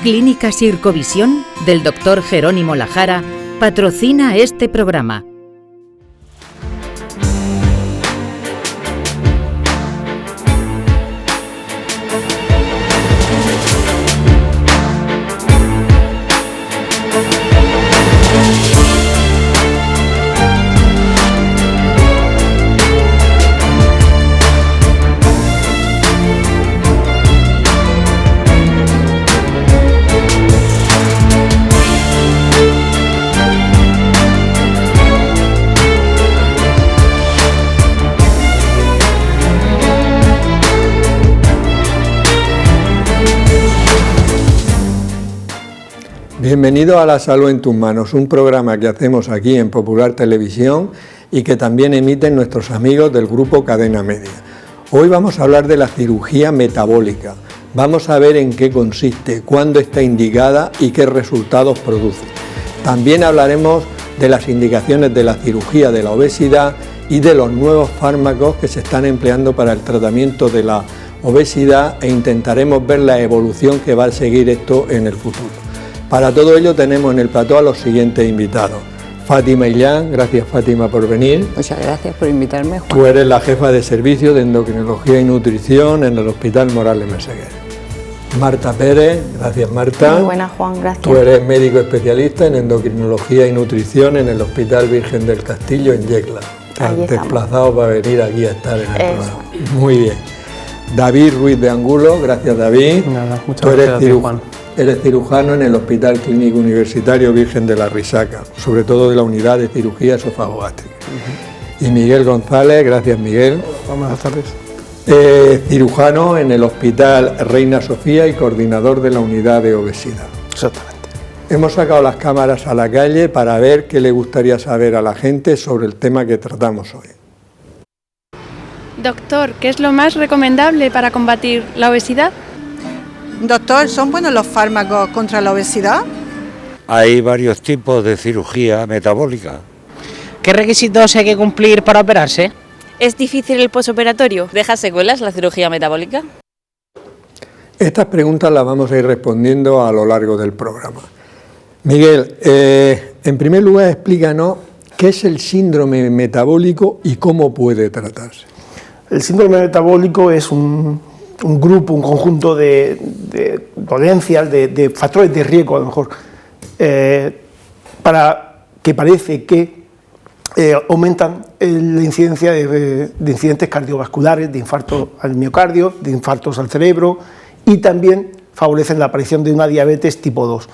Clínica Sircovisión del Dr. Jerónimo Lajara patrocina este programa. Bienvenido a La Salud en tus manos, un programa que hacemos aquí en Popular Televisión y que también emiten nuestros amigos del grupo Cadena Media. Hoy vamos a hablar de la cirugía metabólica. Vamos a ver en qué consiste, cuándo está indicada y qué resultados produce. También hablaremos de las indicaciones de la cirugía de la obesidad y de los nuevos fármacos que se están empleando para el tratamiento de la obesidad e intentaremos ver la evolución que va a seguir esto en el futuro. Para todo ello tenemos en el plató a los siguientes invitados. Fátima Illán, gracias Fátima por venir. Muchas gracias por invitarme, Juan. Tú eres la jefa de servicio de endocrinología y nutrición en el Hospital Morales Meseguer. Marta Pérez, gracias Marta. Muy buenas, Juan, gracias. Tú eres médico especialista en endocrinología y nutrición en el Hospital Virgen del Castillo en Yecla. Estás desplazado para venir aquí a estar en el programa. Muy bien. David Ruiz de Angulo, gracias David. Nada, muchas gracias Juan. Eres cirujano en el Hospital Clínico Universitario Virgen de la Risaca, sobre todo de la unidad de cirugía esofagogástrica. Y Miguel González, gracias Miguel. Buenas tardes. Cirujano en el Hospital Reina Sofía y coordinador de la unidad de obesidad. Exactamente. Hemos sacado las cámaras a la calle para ver qué le gustaría saber a la gente sobre el tema que tratamos hoy. Doctor, ¿qué es lo más recomendable para combatir la obesidad? Doctor, ¿son buenos los fármacos contra la obesidad? Hay varios tipos de cirugía metabólica. ¿Qué requisitos hay que cumplir para operarse? ¿Es difícil el posoperatorio? ¿Deja secuelas la cirugía metabólica? Estas preguntas las vamos a ir respondiendo a lo largo del programa. Miguel, en primer lugar explícanos qué es el síndrome metabólico y cómo puede tratarse. El síndrome metabólico es un grupo, un conjunto de dolencias, de factores de riesgo a lo mejor, para que parece que aumentan la incidencia de incidentes cardiovasculares, de infarto al miocardio, de infartos al cerebro y también favorecen la aparición de una diabetes tipo 2.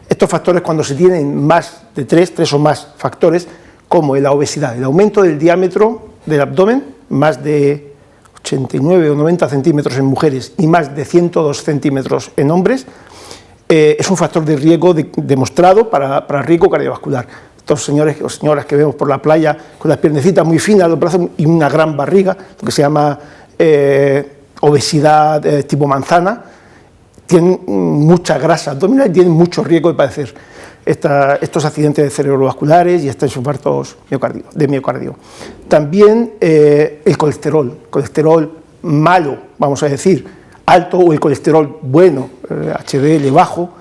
Estos factores, cuando se tienen más de tres o más factores, como la obesidad, el aumento del diámetro del abdomen, más de 89 o 90 centímetros en mujeres y más de 102 centímetros en hombres, es un factor de riesgo demostrado para riesgo cardiovascular. Estos señores o señoras que vemos por la playa con las piernecitas muy finas, los brazos y una gran barriga, lo que se llama obesidad tipo manzana, tienen mucha grasa abdominal y tienen mucho riesgo de padecer estos accidentes cerebrovasculares y estos infartos de miocardio. También el colesterol malo, vamos a decir, alto, o el colesterol bueno, HDL bajo.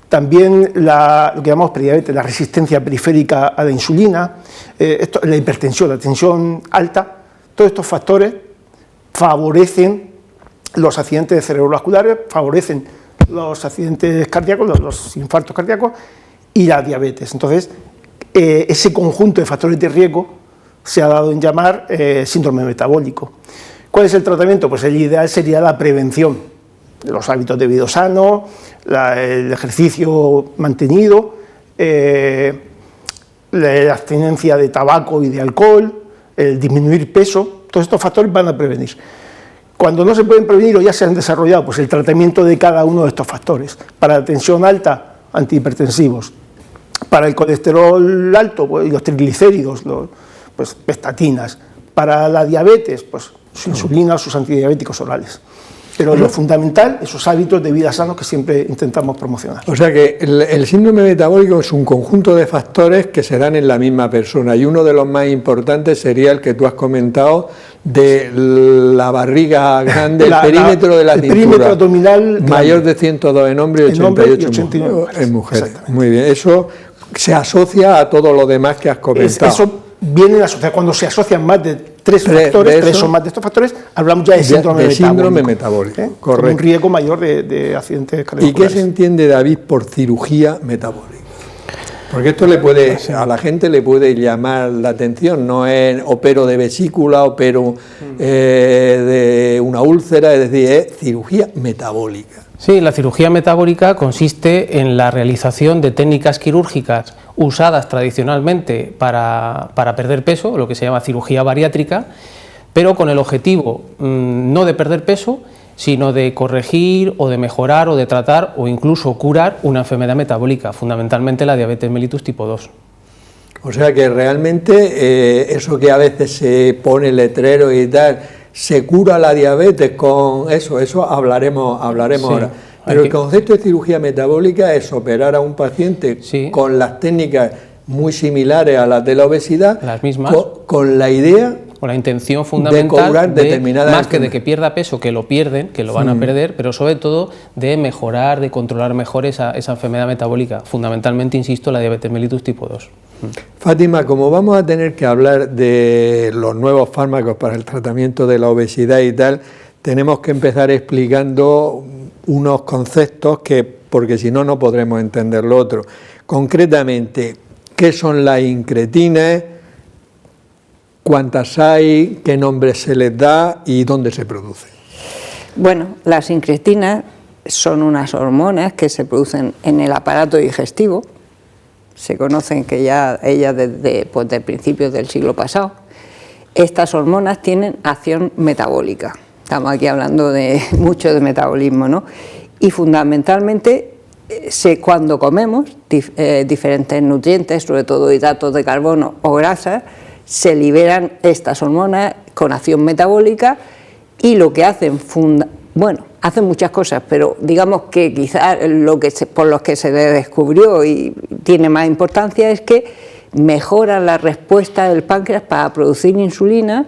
También lo que llamamos prediabetes, la resistencia periférica a la insulina, la hipertensión, la tensión alta. Todos estos factores favorecen los accidentes cerebrovasculares, favorecen los accidentes cardíacos, los infartos cardíacos y la diabetes. Entonces, ese conjunto de factores de riesgo se ha dado en llamar síndrome metabólico. ¿Cuál es el tratamiento? Pues el ideal sería la prevención de los hábitos de vida sano, el ejercicio mantenido, la abstinencia de tabaco y de alcohol, el disminuir peso. Todos estos factores van a prevenir. Cuando no se pueden prevenir o ya se han desarrollado, pues el tratamiento de cada uno de estos factores. Para la tensión alta, antihipertensivos. Para el colesterol alto, pues, y los triglicéridos, estatinas. Para la diabetes, pues su insulina o sus antidiabéticos orales. Pero lo fundamental, esos hábitos de vida sanos que siempre intentamos promocionar. O sea que el síndrome metabólico es un conjunto de factores que se dan en la misma persona, y uno de los más importantes sería el que tú has comentado, de la barriga grande, el perímetro de la cintura, perímetro abdominal mayor de 102 en hombre y 88 en mujeres. Muy bien, eso se asocia a todo lo demás que has comentado. Eso viene asociado, cuando se asocian más de tres factores, tres o más de estos factores, hablamos ya de síndrome metabólico. Correcto. Con un riesgo mayor de accidentes cardiovasculares. ¿Y qué se entiende, David, por cirugía metabólica? Porque esto a la gente le puede llamar la atención, no es opero de vesícula, opero de una úlcera, es decir, es cirugía metabólica. Sí, la cirugía metabólica consiste en la realización de técnicas quirúrgicas usadas tradicionalmente para perder peso, lo que se llama cirugía bariátrica, pero con el objetivo no de perder peso, sino de corregir o de mejorar o de tratar o incluso curar una enfermedad metabólica, fundamentalmente la diabetes mellitus tipo 2. O sea que realmente eso que a veces se pone letrero y tal, se cura la diabetes con eso hablaremos sí, ahora. Pero el concepto de cirugía metabólica es operar a un paciente con las técnicas muy similares a las de la obesidad, las mismas, con la idea, con la intención fundamental de más que de que pierda peso, que lo pierden, que lo van a perder, pero sobre todo de mejorar, de controlar mejor esa enfermedad metabólica, fundamentalmente, insisto, la diabetes mellitus tipo 2. Fátima, como vamos a tener que hablar de los nuevos fármacos para el tratamiento de la obesidad y tal, tenemos que empezar explicando unos conceptos porque si no, no podremos entender lo otro. Concretamente, ¿qué son las incretinas? ¿Cuántas hay? ¿Qué nombre se les da? ¿Y dónde se producen? Bueno, las incretinas son unas hormonas que se producen en el aparato digestivo. Se conocen que ya ellas desde principios del siglo pasado. Estas hormonas tienen acción metabólica. Estamos aquí hablando mucho de metabolismo, ¿no? Y fundamentalmente, cuando comemos diferentes nutrientes, sobre todo hidratos de carbono o grasas, se liberan estas hormonas con acción metabólica y lo que hacen, hacen muchas cosas, pero digamos que quizás por los que se le descubrió y tiene más importancia es que mejoran la respuesta del páncreas para producir insulina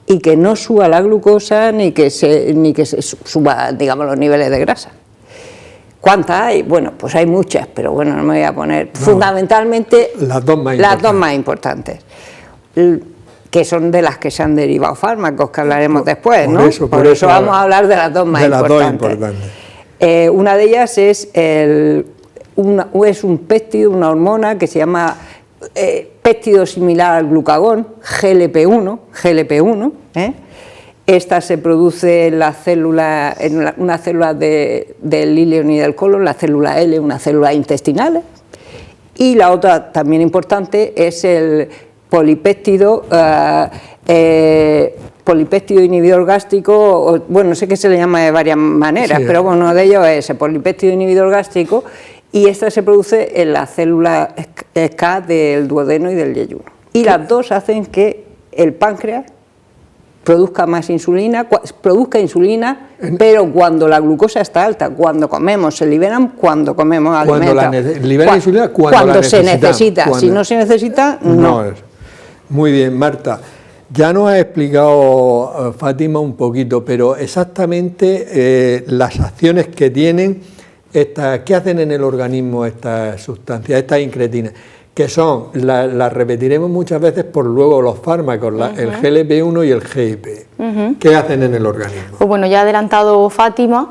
y que no suba la glucosa ni que se suba, digamos, los niveles de grasa. ¿Cuántas hay? Bueno, pues hay muchas, pero bueno, no me voy a poner. Fundamentalmente las dos más importantes, que son de las que se han derivado fármacos, que hablaremos después, ¿no? Por eso vamos a hablar de las dos más importantes. Una de ellas es un péptido, una hormona que se llama péptido similar al glucagón, GLP-1, Esta se produce en una célula del ileum y del colon, la célula L, una célula intestinal. Y la otra también importante es el polipéptido inhibidor gástrico, no sé qué se le llama de varias maneras, pero uno de ellos es el polipéptido inhibidor gástrico, y esta se produce en la célula K del duodeno y del yeyuno. Y las dos hacen que el páncreas produzca más insulina, pero cuando la glucosa está alta, cuando comemos, se liberan cuando comemos alimentos. Liberan insulina cuando se necesita, si no se necesita, no. Muy bien, Marta. Ya nos ha explicado Fátima un poquito, pero exactamente las acciones que tienen, ¿qué hacen en el organismo estas sustancias, estas incretinas? Que son, las repetiremos muchas veces por luego los fármacos, el GLP-1 y el GIP. ¿Qué hacen en el organismo? Pues bueno, ya ha adelantado Fátima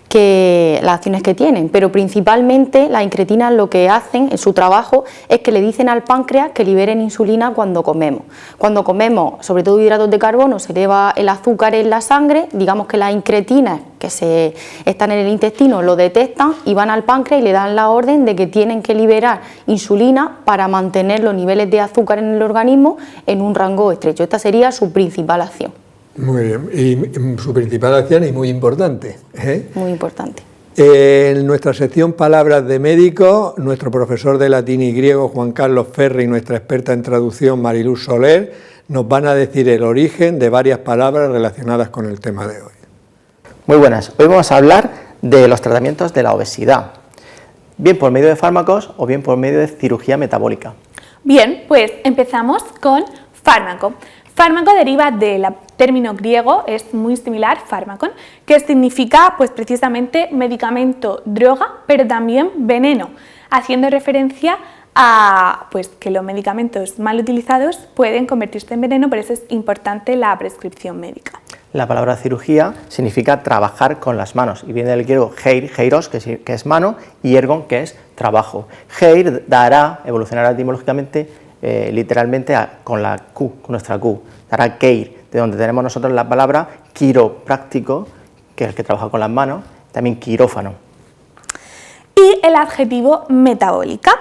que las acciones que tienen, pero principalmente las incretinas lo que hacen en su trabajo es que le dicen al páncreas que liberen insulina cuando comemos. Cuando comemos, sobre todo hidratos de carbono, se eleva el azúcar en la sangre, digamos que las incretinas que están en el intestino lo detectan y van al páncreas y le dan la orden de que tienen que liberar insulina para mantener los niveles de azúcar en el organismo en un rango estrecho. Esta sería su principal acción. Muy bien, y su principal acción es muy importante. Muy importante. En nuestra sección Palabras de Médicos, nuestro profesor de latín y griego Juan Carlos Ferri y nuestra experta en traducción Mariluz Soler nos van a decir el origen de varias palabras relacionadas con el tema de hoy. Muy buenas, hoy vamos a hablar de los tratamientos de la obesidad, bien por medio de fármacos o bien por medio de cirugía metabólica. Bien, pues empezamos con fármaco. Fármaco deriva del término griego, es muy similar, fármacon, que significa pues precisamente medicamento, droga, pero también veneno, haciendo referencia a pues, que los medicamentos mal utilizados pueden convertirse en veneno, por eso es importante la prescripción médica. La palabra cirugía significa trabajar con las manos y viene del griego heiros, que es mano, y ergon, que es trabajo. Heir dará, evolucionará etimológicamente, literalmente con la Q, con nuestra Q, dará keir, de donde tenemos nosotros la palabra quiropráctico, que es el que trabaja con las manos, también quirófano. Y el adjetivo metabólica.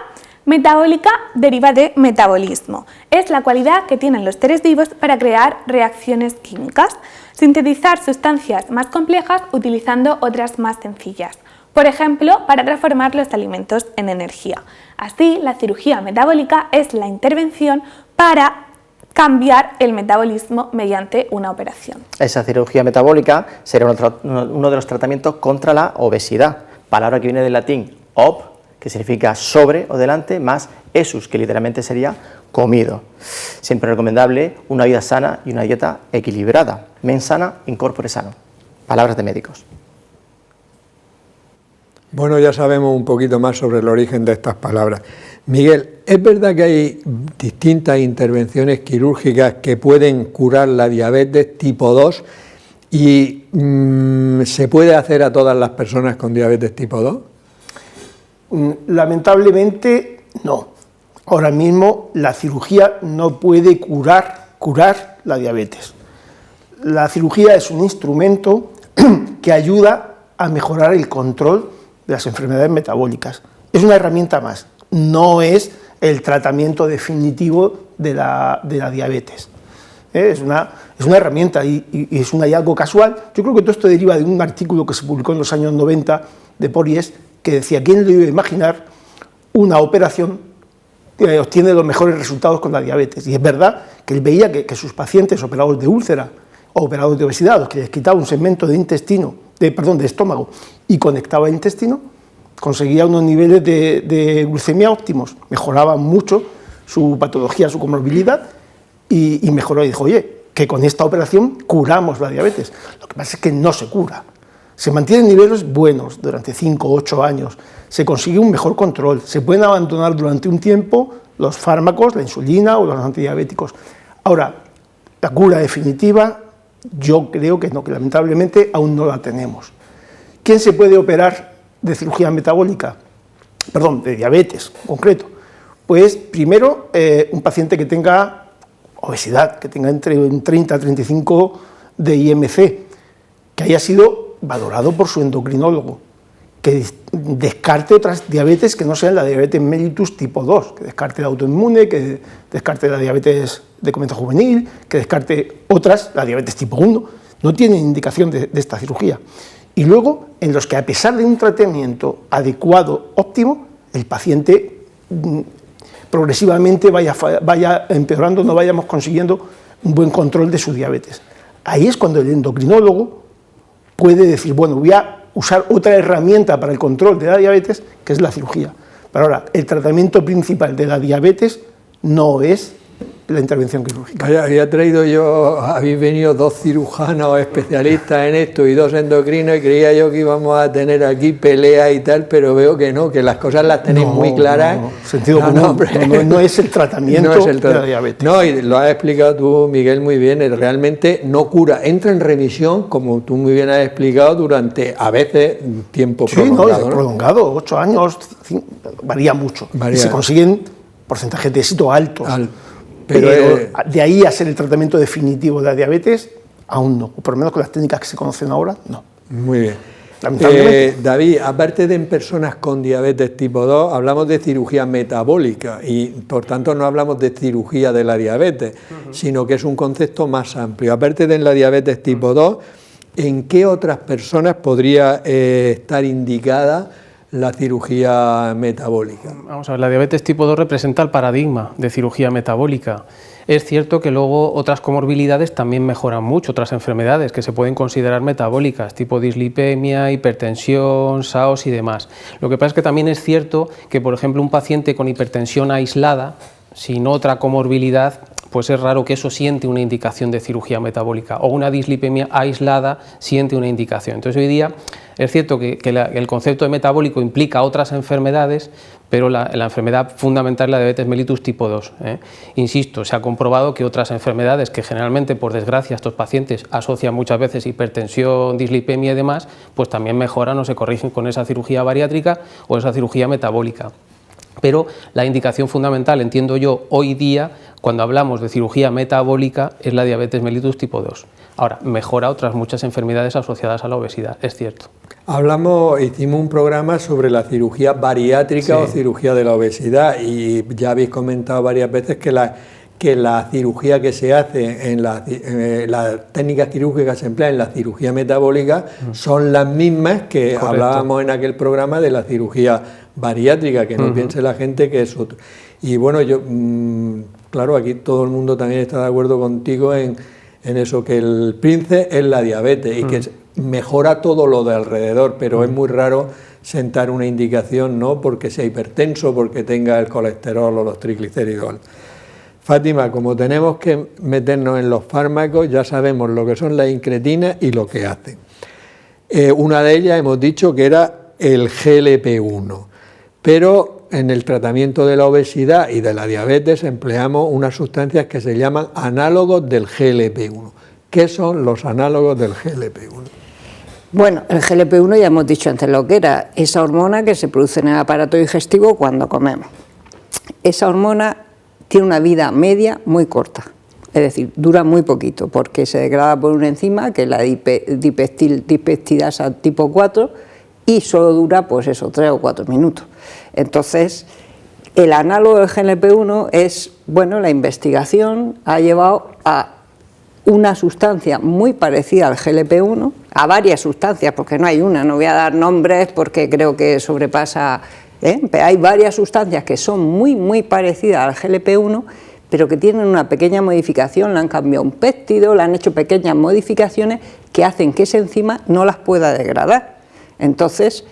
Metabólica deriva de metabolismo. Es la cualidad que tienen los seres vivos para crear reacciones químicas, sintetizar sustancias más complejas utilizando otras más sencillas. Por ejemplo, para transformar los alimentos en energía. Así, la cirugía metabólica es la intervención para cambiar el metabolismo mediante una operación. Esa cirugía metabólica será uno de los tratamientos contra la obesidad, palabra que viene del latín op, que significa sobre o delante, más esus, que literalmente sería comido. Siempre recomendable una vida sana y una dieta equilibrada. Mens sana, in corpore sano. Palabras de médicos. Bueno, ya sabemos un poquito más sobre el origen de estas palabras. Miguel, ¿es verdad que hay distintas intervenciones quirúrgicas que pueden curar la diabetes tipo 2 y se puede hacer a todas las personas con diabetes tipo 2? Lamentablemente no. Ahora mismo la cirugía no puede curar la diabetes. La cirugía es un instrumento que ayuda a mejorar el control de las enfermedades metabólicas. Es una herramienta más, no es el tratamiento definitivo de la diabetes. Es una herramienta y es un hallazgo casual. Yo creo que todo esto deriva de un artículo que se publicó en los años 90 de Pories, que decía, ¿quién lo iba a imaginar una operación que obtiene los mejores resultados con la diabetes? Y es verdad que él veía que sus pacientes operados de úlcera o operados de obesidad, los que les quitaba un segmento de de estómago y conectaba el intestino, conseguía unos niveles de glucemia óptimos, mejoraba mucho su patología, su comorbilidad y mejoró y dijo, oye, que con esta operación curamos la diabetes. Lo que pasa es que no se cura. Se mantienen niveles buenos durante 5 o 8 años, se consigue un mejor control, se pueden abandonar durante un tiempo los fármacos, la insulina o los antidiabéticos. Ahora, la cura definitiva, yo creo que no, que lamentablemente aún no la tenemos. ¿Quién se puede operar de cirugía metabólica? Perdón, de diabetes en concreto. Pues primero, un paciente que tenga obesidad, que tenga entre un 30 a 35 de IMC, que haya sido valorado por su endocrinólogo, que descarte otras diabetes que no sean la diabetes mellitus tipo 2, que descarte la autoinmune, que descarte la diabetes de comienzo juvenil, que descarte otras, la diabetes tipo 1, no tienen indicación de esta cirugía. Y luego, en los que a pesar de un tratamiento adecuado, óptimo, el paciente progresivamente vaya empeorando, no vayamos consiguiendo un buen control de su diabetes. Ahí es cuando el endocrinólogo puede decir, bueno, voy a usar otra herramienta para el control de la diabetes, que es la cirugía. Pero ahora, el tratamiento principal de la diabetes no es la intervención quirúrgica. Había traído yo, habéis venido 2 cirujanos especialistas en esto y 2 endocrinos y creía yo que íbamos a tener aquí pelea y tal, pero veo que no, que las cosas las tenéis muy claras. No es el tratamiento de la diabetes. No, y lo has explicado tú, Miguel, muy bien, realmente no cura, entra en remisión, como tú muy bien has explicado, durante a veces tiempo prolongado. Sí, prolongado, 8 años, varía mucho. Y se consiguen porcentajes de éxito altos. Pero de ahí a ser el tratamiento definitivo de la diabetes, aún no, o por lo menos con las técnicas que se conocen ahora, no. Muy bien. David, aparte de en personas con diabetes tipo 2, hablamos de cirugía metabólica y por tanto no hablamos de cirugía de la diabetes, sino que es un concepto más amplio. Aparte de en la diabetes tipo 2, ¿en qué otras personas podría estar indicada la cirugía metabólica? Vamos a ver, la diabetes tipo 2 representa el paradigma de cirugía metabólica. Es cierto que luego otras comorbilidades también mejoran mucho, otras enfermedades que se pueden considerar metabólicas, tipo dislipemia, hipertensión, SAOS y demás. Lo que pasa es que también es cierto que, por ejemplo, un paciente con hipertensión aislada, sin otra comorbilidad, pues es raro que eso siente una indicación de cirugía metabólica, o una dislipemia aislada siente una indicación. Entonces hoy día es cierto que el concepto de metabólico implica otras enfermedades, pero la enfermedad fundamental es la diabetes mellitus tipo 2. Insisto, se ha comprobado que otras enfermedades que generalmente, por desgracia, estos pacientes asocian muchas veces hipertensión, dislipemia y demás, pues también mejoran o se corrigen con esa cirugía bariátrica o esa cirugía metabólica. Pero la indicación fundamental, entiendo yo, hoy día, cuando hablamos de cirugía metabólica, es la diabetes mellitus tipo 2. Ahora, mejora otras muchas enfermedades asociadas a la obesidad, es cierto. Hicimos un programa sobre la cirugía bariátrica o cirugía de la obesidad y ya habéis comentado varias veces que la cirugía que se hace las técnicas quirúrgicas que se emplean en la cirugía metabólica son las mismas que hablábamos en aquel programa de la cirugía bariátrica, que no piense la gente que es otro. Y bueno, claro, aquí todo el mundo también está de acuerdo contigo en eso, que el príncipe es la diabetes y que mejora todo lo de alrededor, pero es muy raro sentar una indicación, ¿no?, porque sea hipertenso, porque tenga el colesterol o los triglicéridos. Fátima, como tenemos que meternos en los fármacos, ya sabemos lo que son las incretinas y lo que hacen. Una de ellas hemos dicho que era el GLP-1, pero en el tratamiento de la obesidad y de la diabetes empleamos unas sustancias que se llaman análogos del GLP-1. ¿Qué son los análogos del GLP-1? Bueno, el GLP-1 ya hemos dicho antes lo que era, esa hormona que se produce en el aparato digestivo cuando comemos. Esa hormona tiene una vida media muy corta, es decir, dura muy poquito, porque se degrada por una enzima que es la dipeptidasa tipo 4 y solo dura, pues eso, 3 o 4 minutos. Entonces, el análogo del GLP-1 es, bueno, la investigación ha llevado a una sustancia muy parecida al GLP-1, a varias sustancias, porque no hay una, no voy a dar nombres porque creo que sobrepasa, pero hay varias sustancias que son muy parecidas al GLP-1, pero que tienen una pequeña modificación, le han cambiado un péptido, le han hecho pequeñas modificaciones que hacen que esa enzima no las pueda degradar. Entonces,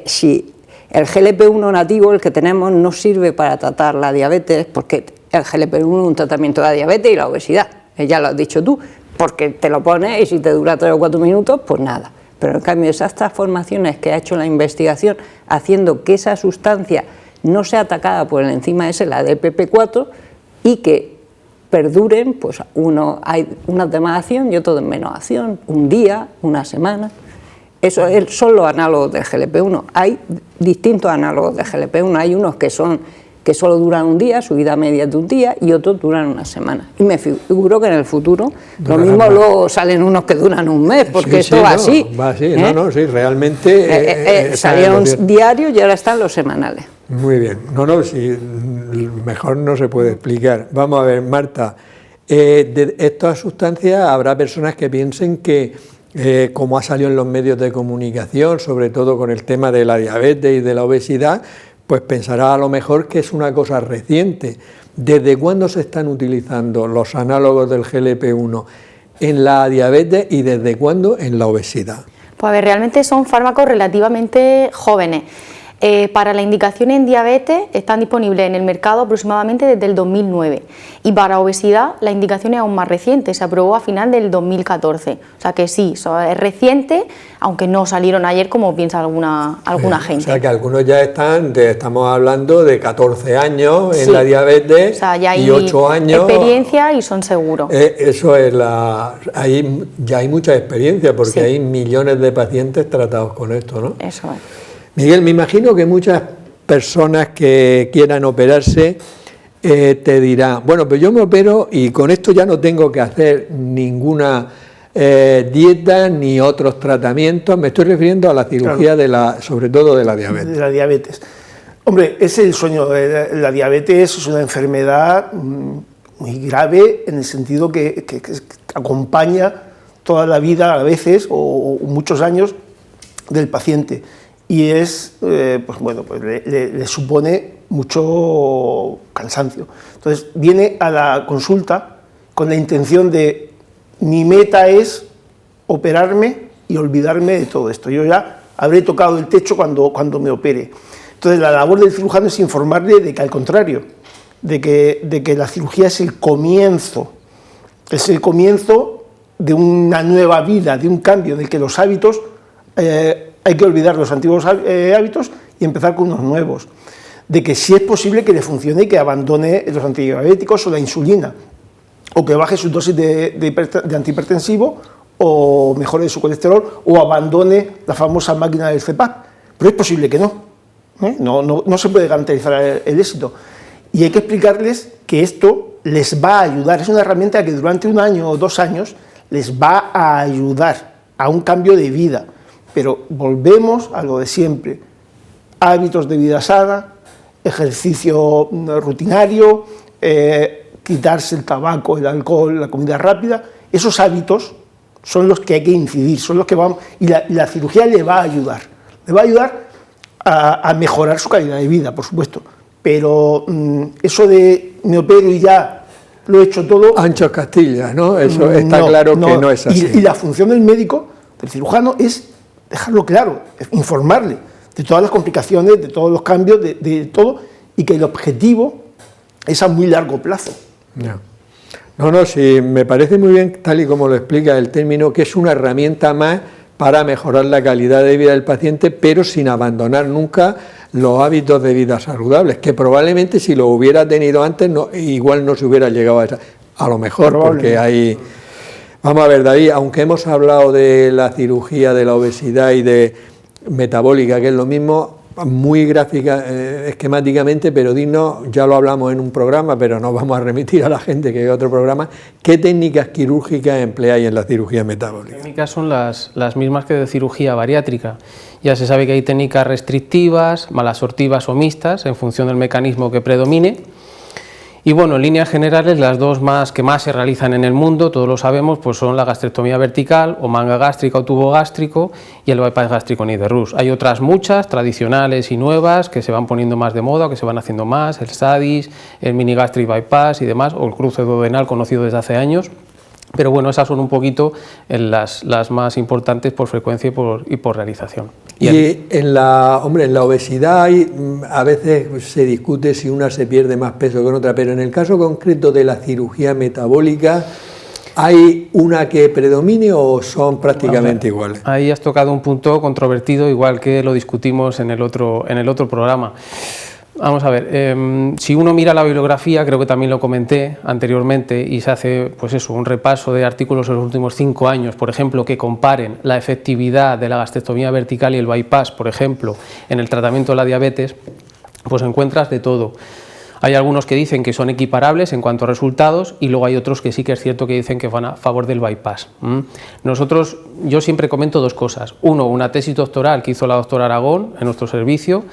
si el GLP-1 nativo, el que tenemos, no sirve para tratar la diabetes, porque el GLP-1 es un tratamiento de la diabetes y la obesidad, ya lo has dicho tú, porque te lo pones y si te dura 3 o 4 minutos, pues nada. Pero en cambio esas transformaciones que ha hecho la investigación haciendo que esa sustancia no sea atacada por el enzima ese, la DPP4, y que perduren, pues hay unas de más acción y otros de menos acción, un día, una semana. Eso son los análogos del GLP-1. Hay distintos análogos del GLP-1, hay unos que solo duran un día, su vida media es de un día, y otros duran una semana. Y me figuro que en el futuro lo mismo luego salen unos que duran un mes, porque esto va así. Va así, sí, realmente... salieron diarios y ahora están los semanales. Muy bien, sí, mejor no se puede explicar. Vamos a ver, Marta, de estas sustancias habrá personas que piensen que, como ha salido en los medios de comunicación, sobre todo con el tema de la diabetes y de la obesidad, pues pensará a lo mejor que es una cosa reciente. ¿Desde cuándo se están utilizando los análogos del GLP-1 en la diabetes y desde cuándo en la obesidad? Pues a ver, realmente son fármacos relativamente jóvenes. Para la indicación en diabetes están disponibles en el mercado aproximadamente desde el 2009 y para obesidad la indicación es aún más reciente, se aprobó a final del 2014, o sea que sí, es reciente, aunque no salieron ayer como piensa alguna gente. O sea que algunos ya estamos hablando de 14 años en la diabetes, o sea, ya hay y 8 años. Experiencia y son seguros. Eso es ahí ya hay mucha experiencia porque hay millones de pacientes tratados con esto, ¿no? Eso es. Miguel, me imagino que muchas personas que quieran operarse te dirán, bueno, pues yo me opero y con esto ya no tengo que hacer ninguna dieta ni otros tratamientos. Me estoy refiriendo a la cirugía sobre todo de la diabetes. De la diabetes. Hombre, es el sueño. La diabetes es una enfermedad muy grave en el sentido que acompaña toda la vida a veces o muchos años del paciente. y es, pues bueno, pues le supone mucho cansancio. Entonces viene a la consulta con la intención de, mi meta es operarme y olvidarme de todo esto, yo ya habré tocado el techo cuando me opere. Entonces la labor del cirujano es informarle de que al contrario, de que la cirugía es el comienzo de una nueva vida, de un cambio, de que los hábitos, hay que olvidar los antiguos hábitos y empezar con unos nuevos, de que sí es posible que le funcione y que abandone los antidiabéticos o la insulina, o que baje sus dosis de antihipertensivo, o mejore su colesterol, o abandone la famosa máquina del CPAP, pero es posible que no. No se puede garantizar el éxito, y hay que explicarles que esto les va a ayudar, es una herramienta que durante 1 año o 2 años les va a ayudar a un cambio de vida, pero volvemos a lo de siempre, hábitos de vida sana, ejercicio rutinario, quitarse el tabaco, el alcohol, la comida rápida, esos hábitos son los que hay que incidir, son los que vamos, y la cirugía le va a ayudar a mejorar su calidad de vida, por supuesto, pero eso de me opero y ya lo he hecho todo... Anchos Castillas, ¿no? Eso está claro que no es así. Y la función del médico, del cirujano, es dejarlo claro, es informarle de todas las complicaciones, de todos los cambios, de todo, y que el objetivo es a muy largo plazo. No, sí, me parece muy bien, tal y como lo explica el término, que es una herramienta más para mejorar la calidad de vida del paciente, pero sin abandonar nunca los hábitos de vida saludables, que probablemente si lo hubiera tenido antes, igual no se hubiera llegado a esa. A lo mejor, porque hay... Vamos a ver, David, aunque hemos hablado de la cirugía, de la obesidad y de metabólica, que es lo mismo, muy gráfica, esquemáticamente, pero digno, ya lo hablamos en un programa, pero nos vamos a remitir a la gente que ve otro programa. ¿Qué técnicas quirúrgicas empleáis en la cirugía metabólica? Las técnicas son las mismas que de cirugía bariátrica. Ya se sabe que hay técnicas restrictivas, malasortivas o mixtas, en función del mecanismo que predomine. Y bueno, en líneas generales, las dos que más se realizan en el mundo, todos lo sabemos, pues son la gastrectomía vertical o manga gástrica o tubo gástrico y el bypass gástrico Niederrüsch. Hay otras muchas, tradicionales y nuevas, que se van poniendo más de moda o que se van haciendo más, el SADIS, el mini gastric bypass y demás, o el cruce duodenal conocido desde hace años. Pero bueno, esas son un poquito las más importantes por frecuencia y por realización. Y en la obesidad a veces se discute si una se pierde más peso que en otra, pero en el caso concreto de la cirugía metabólica, ¿hay una que predomine o son prácticamente iguales? Ahí has tocado un punto controvertido, igual que lo discutimos en el otro programa. Vamos a ver, si uno mira la bibliografía, creo que también lo comenté anteriormente, y se hace pues eso, un repaso de artículos de los últimos 5 años, por ejemplo, que comparen la efectividad de la gastrectomía vertical y el bypass, por ejemplo, en el tratamiento de la diabetes, pues encuentras de todo. Hay algunos que dicen que son equiparables en cuanto a resultados y luego hay otros que sí que es cierto que dicen que van a favor del bypass. Yo siempre comento 2 cosas. Uno, una tesis doctoral que hizo la doctora Aragón en nuestro servicio,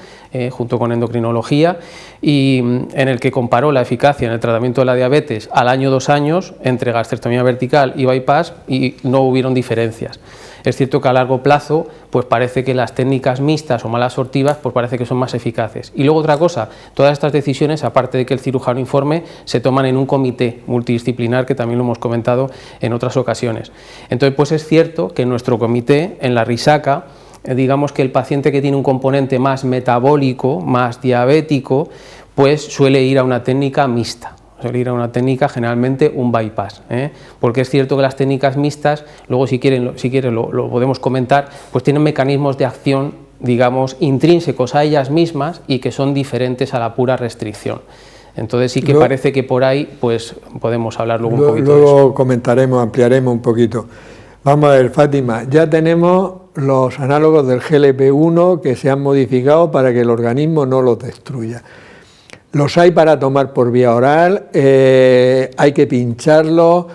junto con endocrinología, y en el que comparó la eficacia en el tratamiento de la diabetes al año 2 años entre gastrectomía vertical y bypass y no hubieron diferencias. Es cierto que a largo plazo pues parece que las técnicas mixtas o malasortivas pues parece que son más eficaces. Y luego otra cosa, todas estas decisiones, aparte de que el cirujano informe, se toman en un comité multidisciplinar, que también lo hemos comentado en otras ocasiones. Entonces pues es cierto que en nuestro comité, en la RISACA, digamos que el paciente que tiene un componente más metabólico, más diabético, pues suele ir a una técnica mixta. Suele ir a una técnica, generalmente un bypass, porque es cierto que las técnicas mixtas, luego si quieren lo podemos comentar, pues tienen mecanismos de acción, digamos, intrínsecos a ellas mismas y que son diferentes a la pura restricción. Entonces sí que parece que por ahí pues podemos hablar luego un poquito de eso. Luego comentaremos, ampliaremos un poquito. Vamos a ver, Fátima, ya tenemos los análogos del GLP-1 que se han modificado para que el organismo no los destruya. Los hay para tomar por vía oral, hay que pincharlos,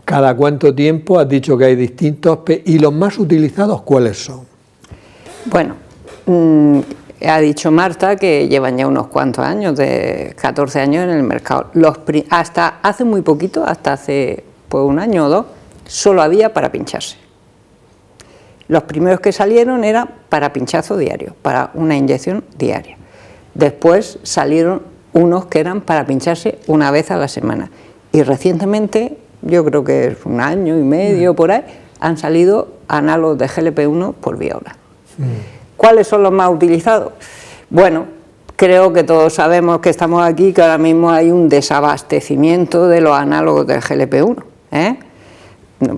cada cuánto tiempo, has dicho que hay distintos, y los más utilizados, ¿cuáles son? Bueno, ha dicho Marta que llevan ya unos cuantos años, de 14 años en el mercado. Hasta hace muy poquito, hasta hace pues 1 año o 2, solo había para pincharse. Los primeros que salieron eran para pinchazo diario, para una inyección diaria. Después salieron unos que eran para pincharse una vez a la semana. Y recientemente, yo creo que es un año y medio por ahí, han salido análogos de GLP-1 por vía oral. ¿Cuáles son los más utilizados? Bueno, creo que todos sabemos que estamos aquí, que ahora mismo hay un desabastecimiento de los análogos del GLP-1,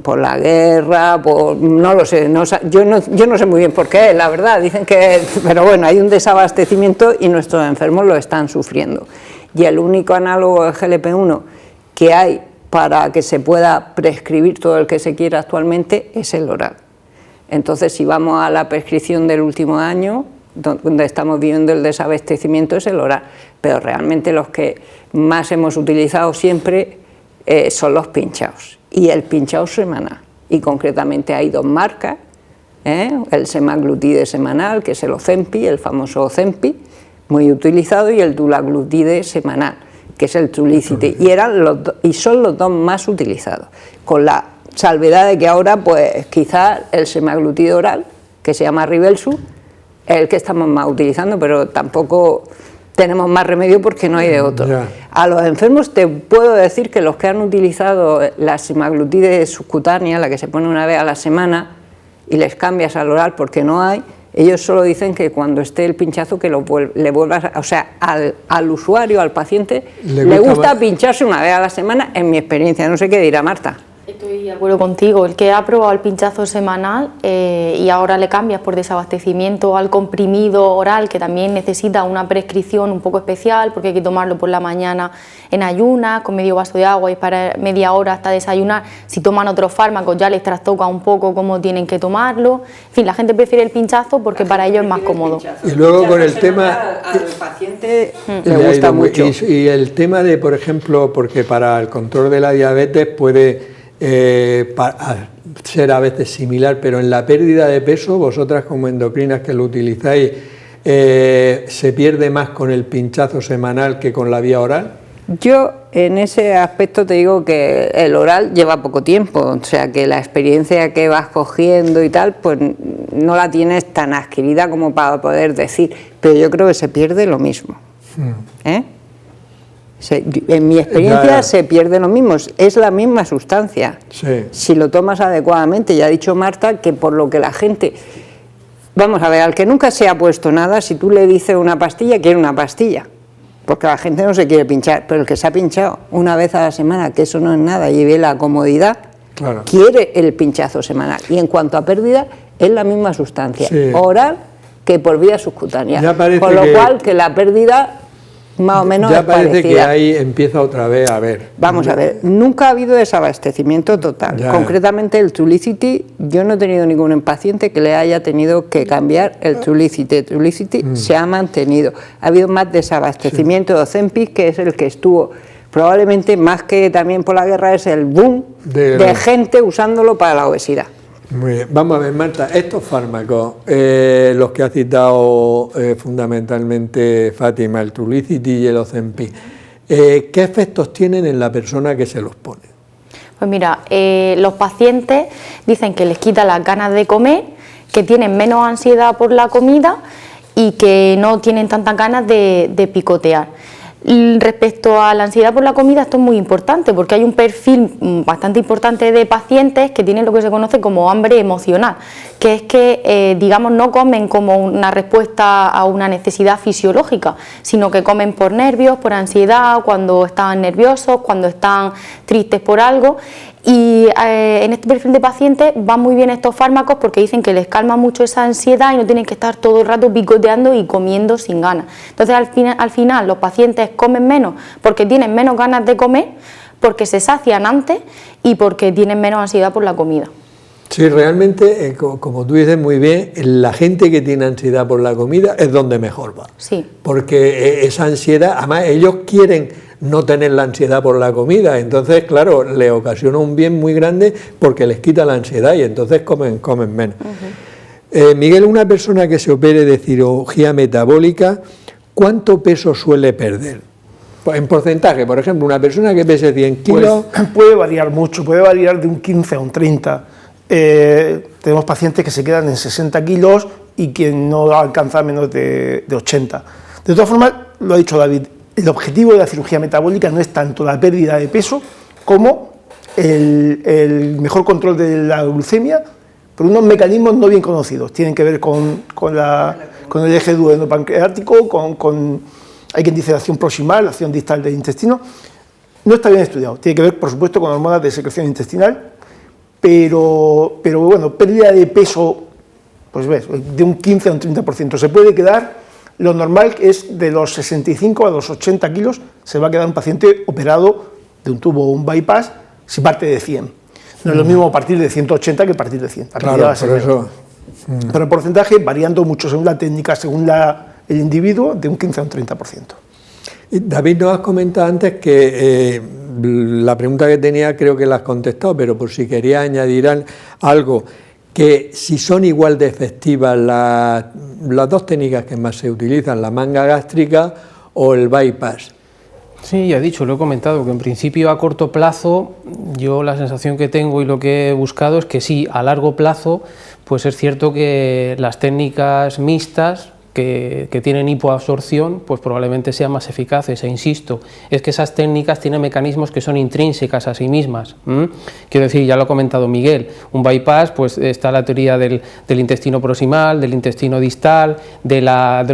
por la guerra, no lo sé, yo no sé muy bien por qué, la verdad, dicen que, pero bueno, hay un desabastecimiento y nuestros enfermos lo están sufriendo. Y el único análogo de GLP-1 que hay para que se pueda prescribir todo el que se quiera actualmente es el oral. Entonces, si vamos a la prescripción del último año, donde estamos viendo el desabastecimiento, es el oral, pero realmente los que más hemos utilizado siempre son los pinchados, y el pinchado semanal, y concretamente hay dos marcas, el semaglutide semanal, que es el Ozempic, el famoso Ozempic, muy utilizado, y el dulaglutide semanal, que es el Trulicity, y son los dos más utilizados, con la salvedad de que ahora, pues quizás el semaglutide oral, que se llama Rybelsus, es el que estamos más utilizando, pero tampoco tenemos más remedio porque no hay de otro. A los enfermos te puedo decir que los que han utilizado la semaglutide subcutánea, la que se pone una vez a la semana, y les cambias al oral porque no hay, ellos solo dicen que cuando esté el pinchazo que le vuelvas, o sea, al usuario, al paciente, le gusta pincharse una vez a la semana, en mi experiencia, no sé qué dirá Marta. Estoy de acuerdo contigo, el que ha probado el pinchazo semanal y ahora le cambias por desabastecimiento al comprimido oral, que también necesita una prescripción un poco especial porque hay que tomarlo por la mañana en ayunas, con medio vaso de agua y para media hora hasta desayunar. Si toman otros fármacos ya les trastoca un poco cómo tienen que tomarlo. En fin, la gente prefiere el pinchazo porque para ellos es más cómodo. Y luego con el tema... Al paciente le gusta mucho. Y el tema de, por ejemplo, porque para el control de la diabetes puede... ser a veces similar, pero en la pérdida de peso, vosotras como endocrinas que lo utilizáis, ¿se pierde más con el pinchazo semanal que con la vía oral? Yo en ese aspecto te digo que el oral lleva poco tiempo, o sea que la experiencia que vas cogiendo y tal, pues no la tienes tan adquirida como para poder decir, pero yo creo que se pierde lo mismo. En mi experiencia se pierde lo mismo, es la misma sustancia, si lo tomas adecuadamente. Ya ha dicho Marta que por lo que la gente, vamos a ver, al que nunca se ha puesto nada, si tú le dices una pastilla, quiere una pastilla, porque la gente no se quiere pinchar, pero el que se ha pinchado una vez a la semana, que eso no es nada, y ve la comodidad, quiere el pinchazo semanal. Y en cuanto a pérdida, es la misma sustancia, oral que por vía subcutánea, con lo cual que la pérdida... más o menos ya parece que ahí empieza otra vez a ver. Vamos a ver, nunca ha habido desabastecimiento total. Concretamente el Trulicity, yo no he tenido ningún paciente que le haya tenido que cambiar el Trulicity. El Trulicity se ha mantenido. Ha habido más desabastecimiento de Ozempic, que es el que estuvo probablemente más que también por la guerra, es el boom de gente usándolo para la obesidad. Muy bien, vamos a ver, Marta, estos fármacos, los que ha citado fundamentalmente Fátima, el Trulicity y el Ozempic, ¿qué efectos tienen en la persona que se los pone? Pues mira, los pacientes dicen que les quita las ganas de comer, que tienen menos ansiedad por la comida y que no tienen tantas ganas de picotear. Respecto a la ansiedad por la comida, esto es muy importante porque hay un perfil bastante importante de pacientes que tienen lo que se conoce como hambre emocional, que es que, digamos, no comen como una respuesta a una necesidad fisiológica, sino que comen por nervios, por ansiedad, cuando están nerviosos, cuando están tristes por algo. Y en este perfil de pacientes van muy bien estos fármacos porque dicen que les calma mucho esa ansiedad y no tienen que estar todo el rato picoteando y comiendo sin ganas. Entonces al final los pacientes comen menos porque tienen menos ganas de comer, porque se sacian antes y porque tienen menos ansiedad por la comida. Sí, realmente, como tú dices muy bien, la gente que tiene ansiedad por la comida es donde mejor va. Sí. Porque esa ansiedad, además ellos quieren no tener la ansiedad por la comida, entonces claro, le ocasiona un bien muy grande porque les quita la ansiedad y entonces comen menos. Miguel, una persona que se opere de cirugía metabólica, ¿cuánto peso suele perder? En porcentaje, por ejemplo, una persona que pese 100 kilos... Pues puede variar mucho, puede variar de un 15 a un 30. tenemos pacientes que se quedan en 60 kilos y que no alcanza menos de 80. De todas formas, lo ha dicho David, el objetivo de la cirugía metabólica no es tanto la pérdida de peso como el mejor control de la glucemia por unos mecanismos no bien conocidos. Tienen que ver con el eje duodeno-pancreático, hay quien dice la acción proximal, la acción distal del intestino. No está bien estudiado. Tiene que ver, por supuesto, con hormonas de secreción intestinal, pero bueno, pérdida de peso, pues ves, de un 15 a un 30%. Se puede quedar, lo normal es de los 65 a los 80 kilos, se va a quedar un paciente operado de un tubo o un bypass si parte de 100. No es lo mismo partir de 180 que partir de 100. Claro, por eso. Pero el porcentaje variando mucho según la técnica, según el individuo, de un 15 a un 30%. David, nos has comentado antes que la pregunta que tenía creo que la has contestado, pero por si querías añadir algo, que si son igual de efectivas las dos técnicas que más se utilizan, la manga gástrica o el bypass. Sí, ya he dicho, lo he comentado, que en principio a corto plazo yo la sensación que tengo y lo que he buscado es que sí, a largo plazo pues es cierto que las técnicas mixtas que tienen hipoabsorción pues probablemente sean más eficaces, e insisto, es que esas técnicas tienen mecanismos que son intrínsecas a sí mismas. Quiero decir, ya lo ha comentado Miguel, un bypass, pues está la teoría del intestino proximal, del intestino distal, de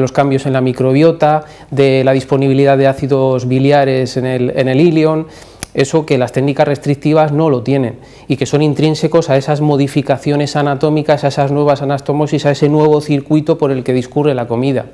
los cambios en la microbiota, de la disponibilidad de ácidos biliares en el ilion. Eso que las técnicas restrictivas no lo tienen y que son intrínsecos a esas modificaciones anatómicas, a esas nuevas anastomosis, a ese nuevo circuito por el que discurre la comida.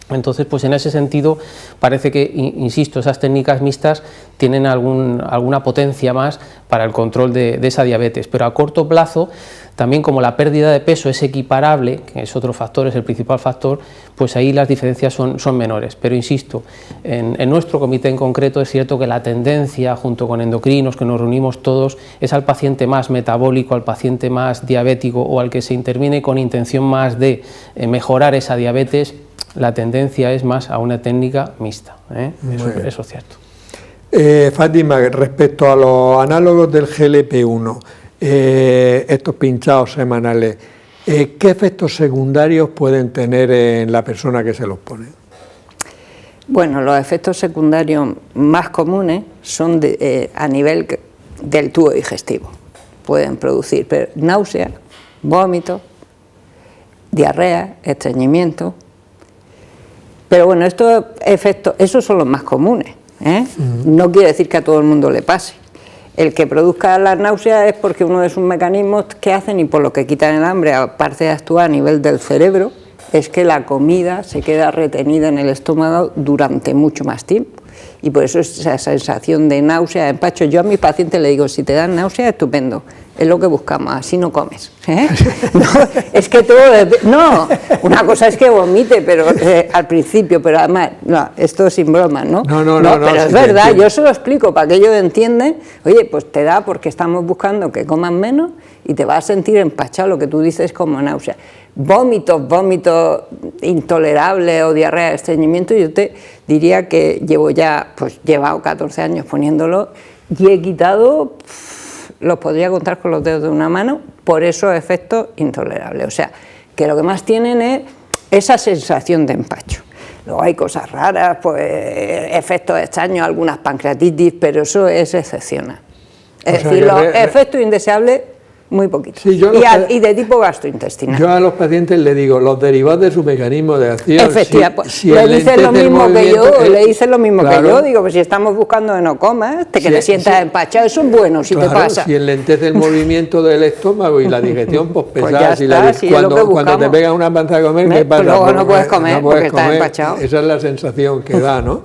Entonces, pues en ese sentido parece que, insisto, esas técnicas mixtas tienen alguna potencia más para el control de esa diabetes, pero a corto plazo, también como la pérdida de peso es equiparable, que es otro factor, es el principal factor, pues ahí las diferencias son menores. Pero insisto, en nuestro comité en concreto es cierto que la tendencia, junto con endocrinos, que nos reunimos todos, es al paciente más metabólico, al paciente más diabético o al que se interviene con intención más de mejorar esa diabetes. La tendencia es más a una técnica mixta, eso es cierto. Fátima, respecto a los análogos del GLP-1, estos pinchados semanales, ¿qué efectos secundarios pueden tener en la persona que se los pone? Bueno, los efectos secundarios más comunes son a nivel del tubo digestivo. Pueden producir náusea, vómitos, diarrea, estreñimiento. Pero bueno, estos efectos, esos son los más comunes, No quiere decir que a todo el mundo le pase. El que produzca la náusea es porque uno de sus mecanismos que hacen y por lo que quitan el hambre, aparte de actuar a nivel del cerebro, es que la comida se queda retenida en el estómago durante mucho más tiempo. Y por eso es esa sensación de náusea, de empacho. Yo a mis pacientes le digo, si te dan náusea, estupendo, es lo que buscamos, así no comes. No, es que todo... No, una cosa es que vomite, pero al principio, pero además, no, esto sin broma, ¿no? No, pero es verdad, yo se lo explico para que ellos entiendan, oye, pues te da porque estamos buscando que coman menos y te vas a sentir empachado, lo que tú dices como náusea. Vómitos intolerables o diarrea, estreñimiento, yo te diría que llevado 14 años poniéndolo y he quitado, los podría contar con los dedos de una mano, por esos efectos intolerables. O sea, que lo que más tienen es esa sensación de empacho. Luego hay cosas raras, pues efectos extraños, algunas pancreatitis, pero eso es excepcional. Es decir, los efectos indeseables, muy poquito. Sí, y de tipo gastrointestinal. Yo a los pacientes les digo, los derivados de su mecanismo de acción. Efectivamente, le dicen lo mismo que yo, le dicen lo mismo que yo, digo, pues si estamos buscando que no comas, que te sientas empachado, eso es bueno, si te pasa. Si enlentece el movimiento del estómago y la digestión, pues pesada, cuando te pegan una panza a comer, ¿qué pasa? Luego no puedes comer porque estás empachado. Esa es la sensación que da, ¿no?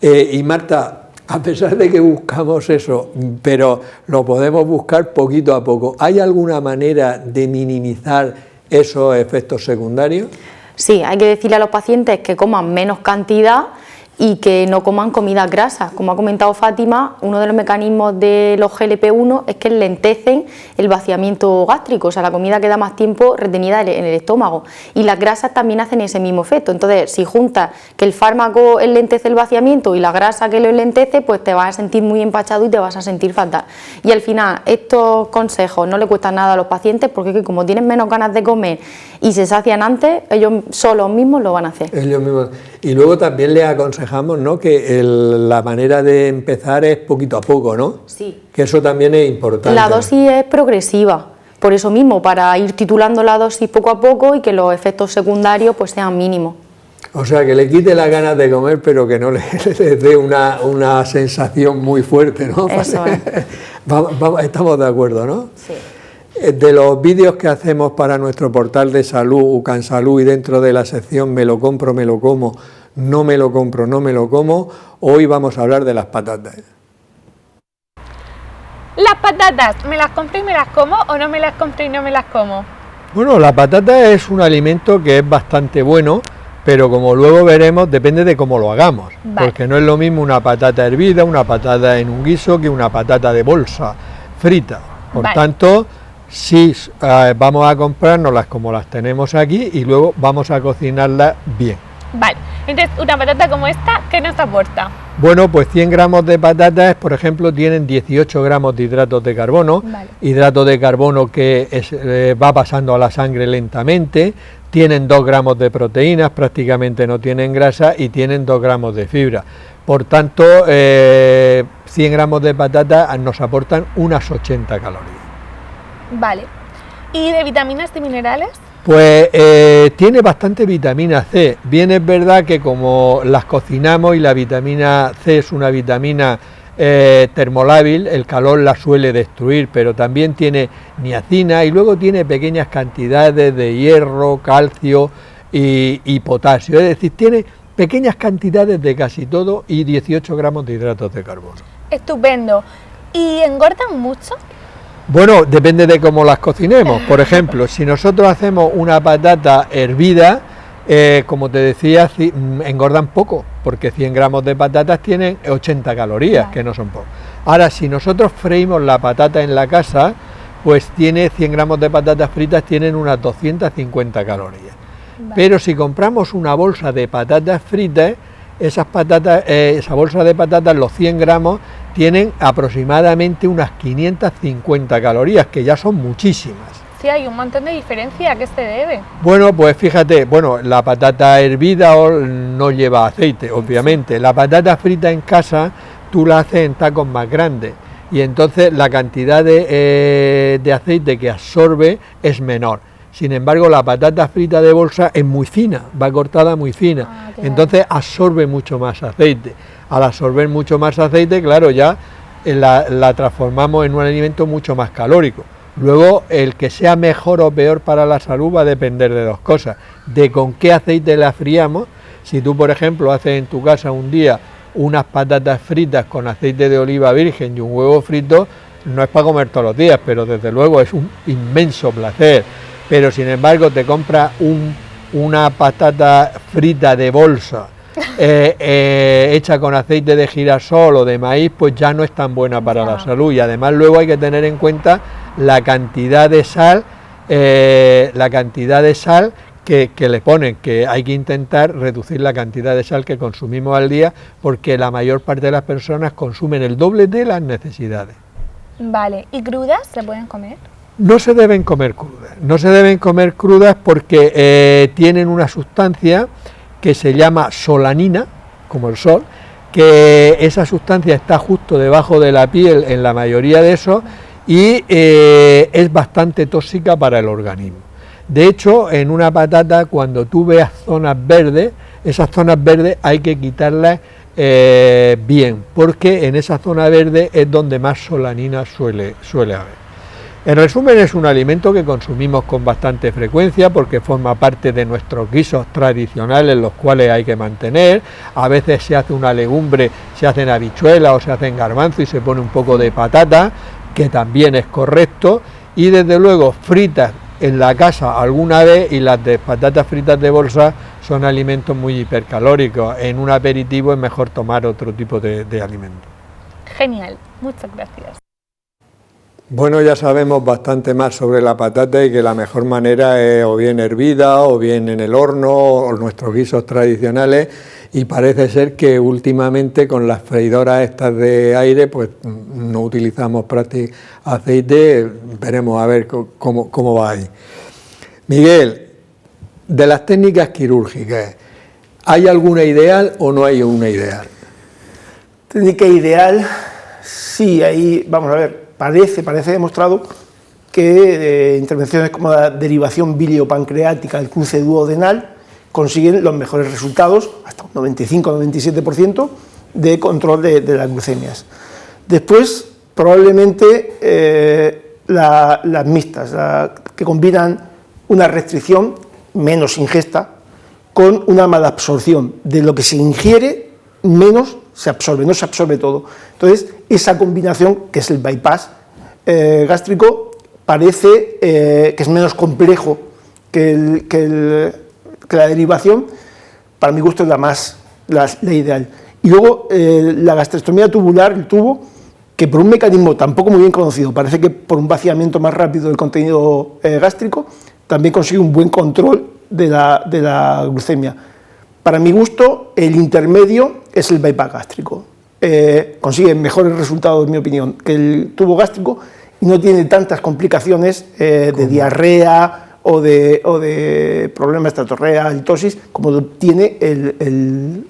Y Marta, a pesar de que buscamos eso, pero lo podemos buscar poquito a poco, ¿hay alguna manera de minimizar esos efectos secundarios? Sí, hay que decirle a los pacientes que coman menos cantidad y que no coman comidas grasas. Como ha comentado Fátima, uno de los mecanismos de los GLP-1 es que lentecen el vaciamiento gástrico, o sea, la comida queda más tiempo retenida en el estómago, y las grasas también hacen ese mismo efecto. Entonces, si juntas que el fármaco lentece el vaciamiento y la grasa que lo lentece, pues te vas a sentir muy empachado y te vas a sentir fatal. Y al final, estos consejos no le cuestan nada a los pacientes, porque es que como tienen menos ganas de comer y se sacian antes, ellos solos mismos lo van a hacer. Ellos mismos. Y luego también les aconsejamos, ¿no?, que la manera de empezar es poquito a poco, ¿no? Sí. Que eso también es importante. La dosis es progresiva, por eso mismo, para ir titulando la dosis poco a poco y que los efectos secundarios pues sean mínimos. O sea, que le quite las ganas de comer, pero que no le dé una sensación muy fuerte, ¿no? Eso es. Estamos de acuerdo, ¿no? Sí. De los vídeos que hacemos para nuestro portal de salud, UCANSalud, y dentro de la sección me lo compro, me lo como, no me lo compro, no me lo como, hoy vamos a hablar de las patatas. Las patatas, ¿me las compro y me las como o no me las compro y no me las como? Bueno, la patata es un alimento que es bastante bueno, pero como luego veremos, depende de cómo lo hagamos. Vale. Porque no es lo mismo una patata hervida, una patata en un guiso, que una patata de bolsa frita. Por Vale. tanto, sí, vamos a comprárnoslas como las tenemos aquí y luego vamos a cocinarlas bien. Vale, entonces una patata como esta, ¿qué nos aporta? Bueno, pues 100 gramos de patatas, por ejemplo, tienen 18 gramos de hidratos de carbono, Vale. hidrato de carbono que va pasando a la sangre lentamente, tienen 2 gramos de proteínas, prácticamente no tienen grasa, y tienen 2 gramos de fibra. Por tanto, 100 gramos de patata nos aportan unas 80 calorías. Vale, ¿y de vitaminas y minerales? Pues tiene bastante vitamina C. Bien es verdad que como las cocinamos y la vitamina C es una vitamina termolábil, el calor la suele destruir, pero también tiene niacina y luego tiene pequeñas cantidades de hierro, calcio y potasio. Es decir, tiene pequeñas cantidades de casi todo y 18 gramos de hidratos de carbono. Estupendo. ¿Y engordan mucho? Bueno, depende de cómo las cocinemos. Por ejemplo, si nosotros hacemos una patata hervida, como te decía, engordan poco, porque 100 gramos de patatas tienen 80 calorías, que no son pocas. Ahora, si nosotros freímos la patata en la casa, pues tiene 100 gramos de patatas fritas, tienen unas 250 calorías. Vale. Pero si compramos una bolsa de patatas fritas, esa bolsa de patatas, los 100 gramos, tienen aproximadamente unas 550 calorías, que ya son muchísimas. Sí, hay un montón de diferencia. ¿A qué se debe? Bueno, pues fíjate, la patata hervida no lleva aceite, obviamente. La patata frita en casa, tú la haces en tacos más grandes, y entonces la cantidad de aceite que absorbe es menor. Sin embargo, la patata frita de bolsa es muy fina, va cortada muy fina, entonces absorbe mucho más aceite. Al absorber mucho más aceite, claro, ya la transformamos en un alimento mucho más calórico. Luego, el que sea mejor o peor para la salud va a depender de dos cosas: de con qué aceite la fríamos. Si tú, por ejemplo, haces en tu casa un día unas patatas fritas con aceite de oliva virgen y un huevo frito, no es para comer todos los días, pero desde luego es un inmenso placer. Pero sin embargo te compras una patata frita de bolsa hecha con aceite de girasol o de maíz, pues ya no es tan buena para la salud. Y además luego hay que tener en cuenta la cantidad de sal que le ponen, que hay que intentar reducir la cantidad de sal que consumimos al día, porque la mayor parte de las personas consumen el doble de las necesidades. Vale, ¿y crudas se pueden comer? No se deben comer crudas, porque tienen una sustancia que se llama solanina, como el sol, que esa sustancia está justo debajo de la piel en la mayoría de esos, y es bastante tóxica para el organismo. De hecho, en una patata, cuando tú veas zonas verdes, esas zonas verdes hay que quitarlas bien, porque en esa zona verde es donde más solanina suele haber. En resumen, es un alimento que consumimos con bastante frecuencia porque forma parte de nuestros guisos tradicionales, los cuales hay que mantener. A veces se hace una legumbre, se hacen habichuelas o se hacen garbanzo y se pone un poco de patata, que también es correcto. Y desde luego fritas en la casa alguna vez, y las de patatas fritas de bolsa son alimentos muy hipercalóricos. En un aperitivo es mejor tomar otro tipo de alimento. Genial, muchas gracias. Bueno, ya sabemos bastante más sobre la patata y que la mejor manera es o bien hervida o bien en el horno o nuestros guisos tradicionales, y parece ser que últimamente con las freidoras estas de aire pues no utilizamos prácticamente aceite. Veremos a ver cómo va ahí. Miguel, de las técnicas quirúrgicas, ¿hay alguna ideal o no hay una ideal? Técnica ideal, sí, ahí vamos a ver. Parece demostrado que intervenciones como la derivación biliopancreática, el cruce duodenal, consiguen los mejores resultados, hasta un 95-97% de control de las glucemias. Después, probablemente las mixtas, que combinan una restricción, menos ingesta, con una mala absorción. De lo que se ingiere, menos se absorbe, no se absorbe todo. Entonces, esa combinación, que es el bypass gástrico, parece que es menos complejo que la derivación. Para mi gusto es la ideal. Y luego la gastrectomía tubular, el tubo, que por un mecanismo tampoco muy bien conocido, parece que por un vaciamiento más rápido del contenido gástrico, también consigue un buen control de la glucemia. Para mi gusto, el intermedio es el bypass gástrico. Consigue mejores resultados, en mi opinión, que el tubo gástrico, y no tiene tantas complicaciones de diarrea o de problemas de atorrea, halitosis, como tiene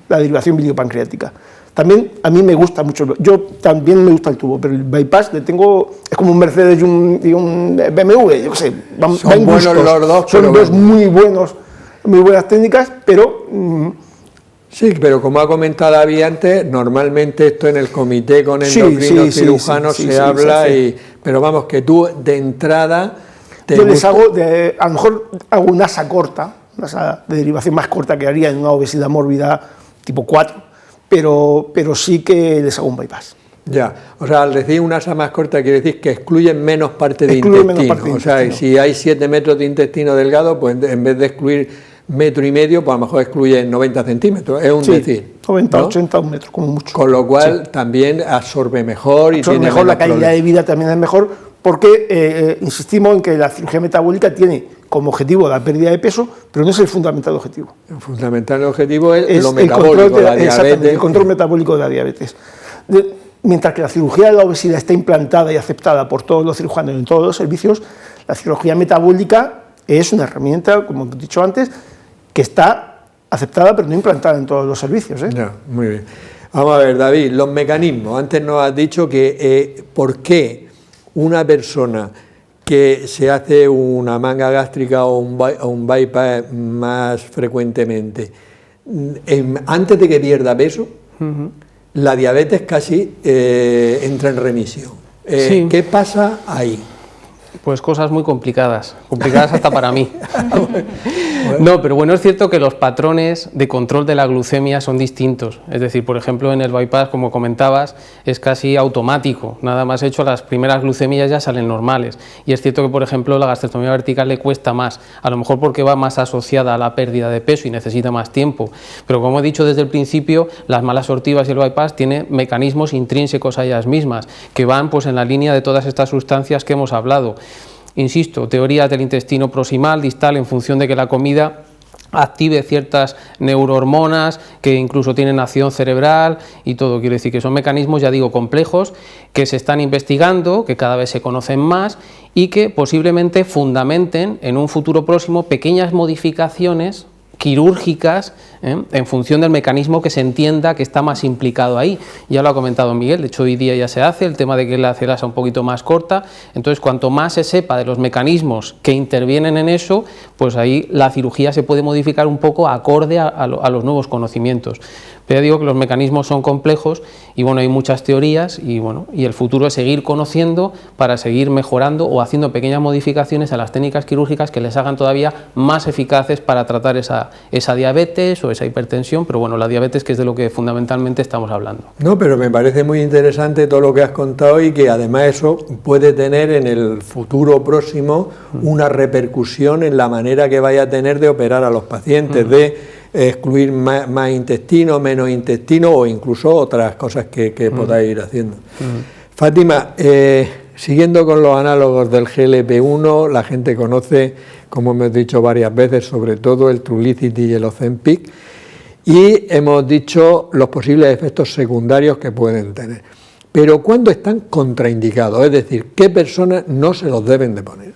la derivación biliopancreática. También a mí me gusta mucho, yo también me gusta el tubo, pero el bypass es como un Mercedes y un BMW, yo qué sé, son buenos los dos, son dos muy buenas técnicas, pero... Sí, pero como ha comentado David antes, normalmente esto en el comité con endocrinos cirujanos se habla, pero vamos, que tú de entrada... Yo les hago, a lo mejor hago una asa corta, una asa de derivación más corta que haría en una obesidad mórbida tipo 4, pero sí que les hago un bypass. Ya, o sea, al decir una asa más corta quiere decir que excluyen menos parte de intestino. O sea, si hay 7 metros de intestino delgado, pues en vez de excluir 1,5 metros, pues a lo mejor excluyen 90 centímetros, es un decir. 90, ¿no? 80, 1 metro, como mucho. Con lo cual también absorbe mejor y tiene mejor, la calidad problemas. de vida también es mejor, porque insistimos en que la cirugía metabólica tiene como objetivo la pérdida de peso, pero no es el fundamental objetivo. El fundamental objetivo es lo metabólico, la diabetes. El control metabólico de la diabetes. Mientras que la cirugía de la obesidad está implantada y aceptada por todos los cirujanos en todos los servicios, la cirugía metabólica es una herramienta, como he dicho antes, que está aceptada pero no implantada en todos los servicios. Ya, muy bien. Vamos a ver, David, los mecanismos. Antes nos has dicho que por qué una persona que se hace una manga gástrica o un bypass más frecuentemente, antes de que pierda peso, la diabetes casi entra en remisión. Sí. ¿Qué pasa ahí? Pues cosas muy complicadas hasta para mí. No, pero bueno, es cierto que los patrones de control de la glucemia son distintos. Es decir, por ejemplo, en el bypass, como comentabas, es casi automático. Nada más hecho, las primeras glucemias ya salen normales. Y es cierto que, por ejemplo, la gastrectomía vertical le cuesta más, a lo mejor porque va más asociada a la pérdida de peso y necesita más tiempo. Pero como he dicho desde el principio, las malas sortivas y el bypass tienen mecanismos intrínsecos a ellas mismas, que van pues en la línea de todas estas sustancias que hemos hablado. Insisto, teorías del intestino proximal, distal, en función de que la comida active ciertas neurohormonas que incluso tienen acción cerebral y todo. Quiero decir que son mecanismos, ya digo, complejos, que se están investigando, que cada vez se conocen más y que posiblemente fundamenten en un futuro próximo pequeñas modificaciones quirúrgicas en función del mecanismo que se entienda que está más implicado ahí. Ya lo ha comentado Miguel, de hecho hoy día ya se hace el tema de que la hace la asa un poquito más corta, entonces cuanto más se sepa de los mecanismos que intervienen en eso, pues ahí la cirugía se puede modificar un poco acorde a los nuevos conocimientos. Pero ya digo que los mecanismos son complejos y bueno, hay muchas teorías y bueno, y el futuro es seguir conociendo para seguir mejorando o haciendo pequeñas modificaciones a las técnicas quirúrgicas que les hagan todavía más eficaces para tratar esa diabetes o esa hipertensión, pero bueno, la diabetes, que es de lo que fundamentalmente estamos hablando. No, pero me parece muy interesante todo lo que has contado y que además eso puede tener en el futuro próximo una repercusión en la manera que vaya a tener de operar a los pacientes, de excluir más intestino, menos intestino o incluso otras cosas que podáis ir haciendo. Fátima, siguiendo con los análogos del GLP-1, la gente conoce, como hemos dicho varias veces, sobre todo el Trulicity y el Ozempic, y hemos dicho los posibles efectos secundarios que pueden tener. Pero ¿cuándo están contraindicados? Es decir, ¿qué personas no se los deben de poner?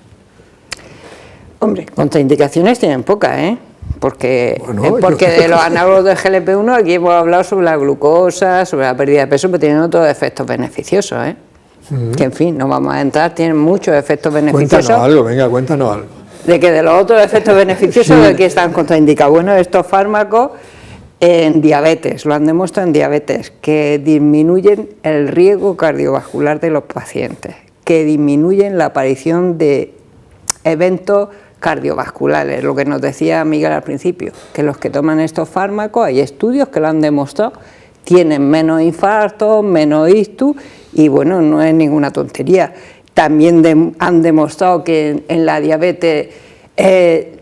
Hombre, contraindicaciones tienen pocas, ¿eh? Porque de los análogos del GLP-1 aquí hemos hablado sobre la glucosa, sobre la pérdida de peso, pero tienen otros efectos beneficiosos, ¿eh? Que en fin, no vamos a entrar, tienen muchos efectos beneficiosos. Cuéntanos algo, venga, cuéntanos algo. De que de los otros efectos beneficiosos de que están contraindicados. Bueno, estos fármacos en diabetes, lo han demostrado en diabetes, que disminuyen el riesgo cardiovascular de los pacientes, que disminuyen la aparición de eventos cardiovasculares, lo que nos decía Miguel al principio, que los que toman estos fármacos, hay estudios que lo han demostrado, tienen menos infartos, menos ictus, y bueno, no es ninguna tontería. También han demostrado que en la diabetes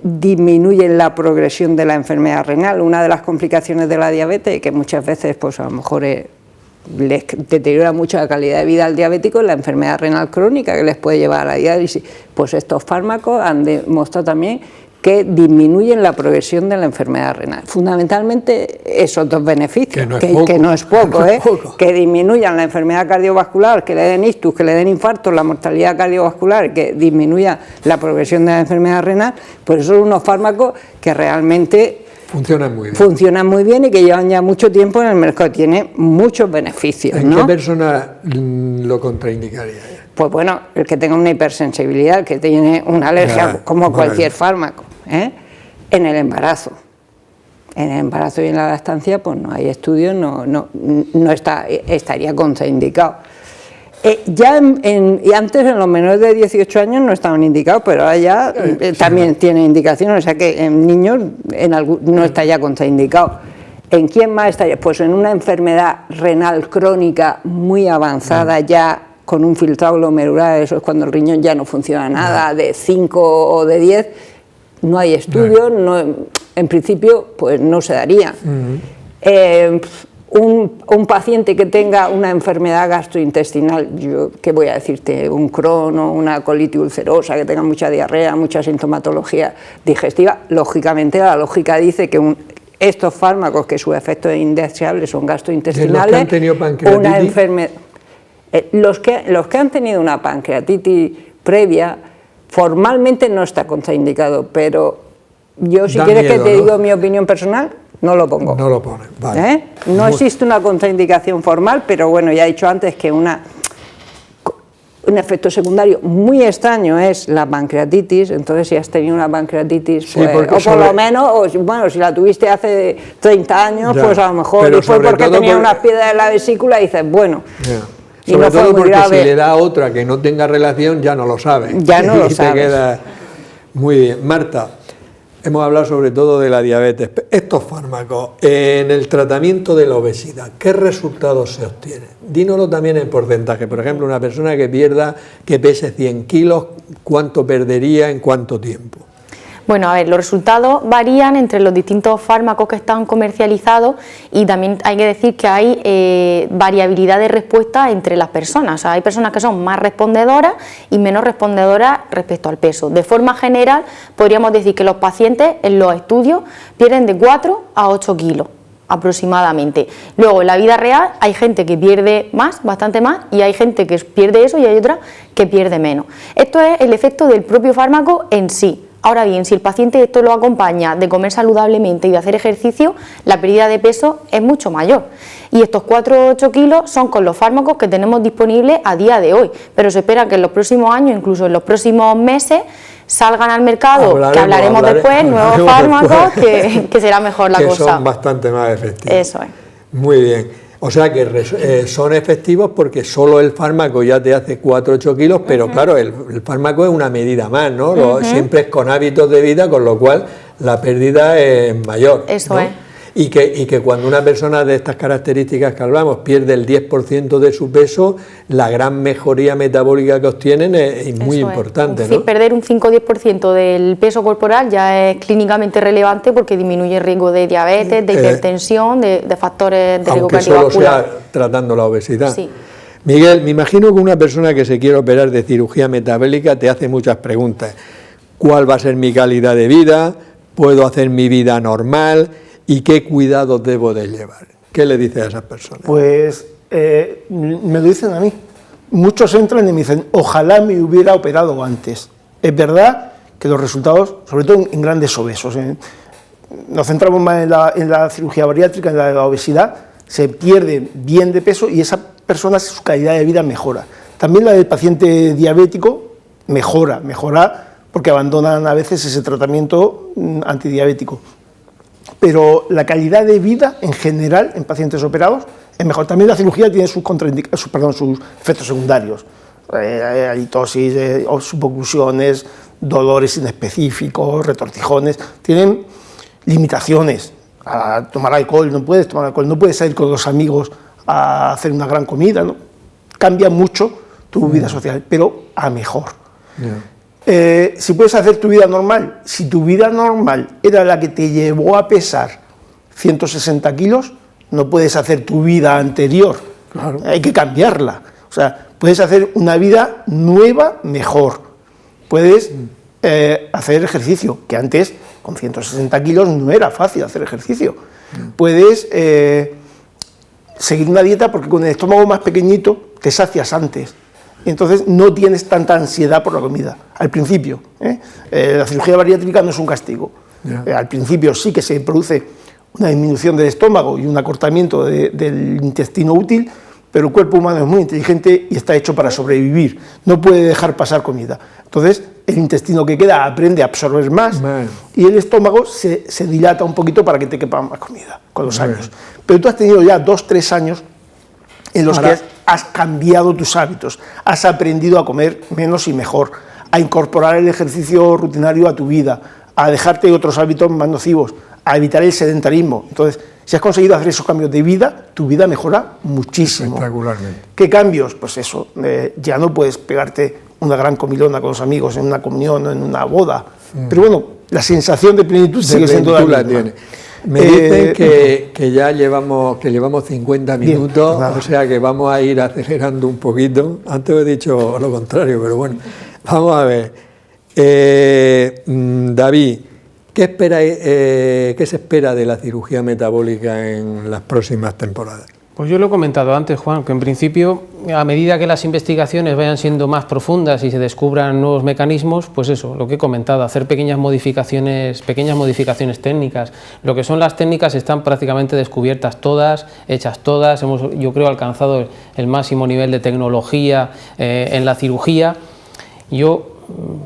disminuyen la progresión de la enfermedad renal. Una de las complicaciones de la diabetes, que muchas veces pues a lo mejor les deteriora mucho la calidad de vida al diabético, es la enfermedad renal crónica que les puede llevar a la diálisis. Pues estos fármacos han demostrado también que disminuyen la progresión de la enfermedad renal. Fundamentalmente esos dos beneficios, que no es poco, que disminuyan la enfermedad cardiovascular, que le den ictus, que le den infartos, la mortalidad cardiovascular, que disminuya la progresión de la enfermedad renal, pues son unos fármacos que realmente funcionan muy bien y que llevan ya mucho tiempo en el mercado, tienen muchos beneficios. ¿En qué persona lo contraindicaría? Pues bueno, el que tenga una hipersensibilidad, el que tiene una alergia, como cualquier fármaco, en el embarazo. En el embarazo y en la lactancia, pues no hay estudios, estaría contraindicado. Y antes en los menores de 18 años no estaban indicados, pero ahora ya también tienen indicaciones, o sea que en niños no está ya contraindicado. ¿En quién más estaría? Pues en una enfermedad renal crónica muy avanzada ya, con un filtrado glomerular, eso es cuando el riñón ya no funciona nada, de 5 o de 10, no hay estudios, en principio pues no se daría. Un paciente que tenga una enfermedad gastrointestinal, ¿qué voy a decirte? Un Crohn o una colitis ulcerosa, que tenga mucha diarrea, mucha sintomatología digestiva, lógicamente la lógica dice que estos fármacos, que sus efectos indeseables son gastrointestinales, ¿los que han tenido pancreatitis? Una enfermedad... Los que han tenido una pancreatitis previa, formalmente no está contraindicado, pero yo, si quieres que te diga mi opinión personal, no lo pongo. No lo pones, vale. No existe una contraindicación formal, pero bueno, ya he dicho antes que un efecto secundario muy extraño es la pancreatitis. Entonces, si has tenido una pancreatitis, pues, o por lo menos, bueno, si la tuviste hace 30 años, pues a lo mejor, y fue porque tenía unas piedras en la vesícula y dices, bueno... Sobre todo porque si le da otra que no tenga relación, ya no lo sabes. Ya no lo sabes. Te queda muy bien. Marta, hemos hablado sobre todo de la diabetes. Estos fármacos, en el tratamiento de la obesidad, ¿qué resultados se obtienen? Dínoslo también en porcentaje. Por ejemplo, una persona que pese 100 kilos, ¿cuánto perdería en cuánto tiempo? Bueno, a ver, los resultados varían entre los distintos fármacos que están comercializados y también hay que decir que hay variabilidad de respuesta entre las personas. O sea, hay personas que son más respondedoras y menos respondedoras respecto al peso. De forma general, podríamos decir que los pacientes en los estudios pierden de 4 a 8 kilos aproximadamente. Luego, en la vida real hay gente que pierde más, bastante más, y hay gente que pierde eso y hay otra que pierde menos. Esto es el efecto del propio fármaco en sí. Ahora bien, si el paciente esto lo acompaña de comer saludablemente y de hacer ejercicio, la pérdida de peso es mucho mayor. Y estos 4 o 8 kilos son con los fármacos que tenemos disponibles a día de hoy, pero se espera que en los próximos años, incluso en los próximos meses, salgan al mercado, que hablaremos después, nuevos fármacos, que será mejor la cosa. Que son bastante más efectivos. Eso es. Muy bien. O sea que son efectivos porque solo el fármaco ya te hace 4 o 8 kilos, pero claro, el fármaco es una medida más, ¿no? Siempre es con hábitos de vida, con lo cual la pérdida es mayor. Eso ¿no? es. y que cuando una persona de estas características que hablamos pierde el 10% de su peso, la gran mejoría metabólica que obtienen es muy importante, ¿no? Perder un 5 o 10% del peso corporal ya es clínicamente relevante porque disminuye el riesgo de diabetes, de hipertensión, de factores de riesgo cardiovascular. Aunque solo sea tratando la obesidad. Sí. Miguel, me imagino que una persona que se quiere operar de cirugía metabólica te hace muchas preguntas. ¿Cuál va a ser mi calidad de vida? ¿Puedo hacer mi vida normal? ¿Y qué cuidados debo de llevar? ¿Qué le dices a esas personas? Pues me lo dicen a mí. Muchos entran y me dicen, ojalá me hubiera operado antes. Es verdad que los resultados, sobre todo en grandes obesos, nos centramos más en la cirugía bariátrica, en la obesidad, se pierde bien de peso y esa persona, su calidad de vida mejora. También la del paciente diabético mejora porque abandonan a veces ese tratamiento antidiabético. Pero la calidad de vida en general en pacientes operados es mejor. También la cirugía tiene sus efectos secundarios, halitosis, suboclusiones, dolores inespecíficos, retortijones, tienen limitaciones. A tomar alcohol, no puedes tomar alcohol, no puedes salir con los amigos a hacer una gran comida, ¿no? Cambia mucho tu vida social, pero a mejor. Si puedes hacer tu vida normal, si tu vida normal era la que te llevó a pesar 160 kilos, no puedes hacer tu vida anterior, claro. Hay que cambiarla. O sea, puedes hacer una vida nueva, mejor. Puedes hacer ejercicio, que antes con 160 kilos no era fácil hacer ejercicio. Puedes seguir una dieta porque con el estómago más pequeñito te sacias antes. Entonces no tienes tanta ansiedad por la comida, al principio. La cirugía bariátrica no es un castigo. Al principio sí que se produce una disminución del estómago y un acortamiento del intestino útil, pero el cuerpo humano es muy inteligente y está hecho para sobrevivir, no puede dejar pasar comida. Entonces el intestino que queda aprende a absorber más y el estómago se dilata un poquito para que te quepa más comida con los años. Pero tú has tenido ya 2-3 años en los que has cambiado tus hábitos, has aprendido a comer menos y mejor, a incorporar el ejercicio rutinario a tu vida, a dejarte otros hábitos más nocivos, a evitar el sedentarismo. Entonces, si has conseguido hacer esos cambios de vida, tu vida mejora muchísimo. Espectacularmente. ¿Qué cambios? Pues eso, ya no puedes pegarte una gran comilona con los amigos en una comunión o en una boda, pero bueno, la sensación de plenitud sigue siendo la misma. Me dicen que ya llevamos 50 minutos, o sea que vamos a ir acelerando un poquito. Antes he dicho lo contrario, pero bueno, vamos a ver. David, ¿qué se espera de la cirugía metabólica en las próximas temporadas? Pues yo lo he comentado antes, Juan, que en principio, a medida que las investigaciones vayan siendo más profundas y se descubran nuevos mecanismos, pues eso, lo que he comentado, hacer pequeñas modificaciones técnicas. Lo que son las técnicas están prácticamente descubiertas todas, hechas todas, hemos, yo creo, alcanzado el máximo nivel de tecnología en la cirugía. Yo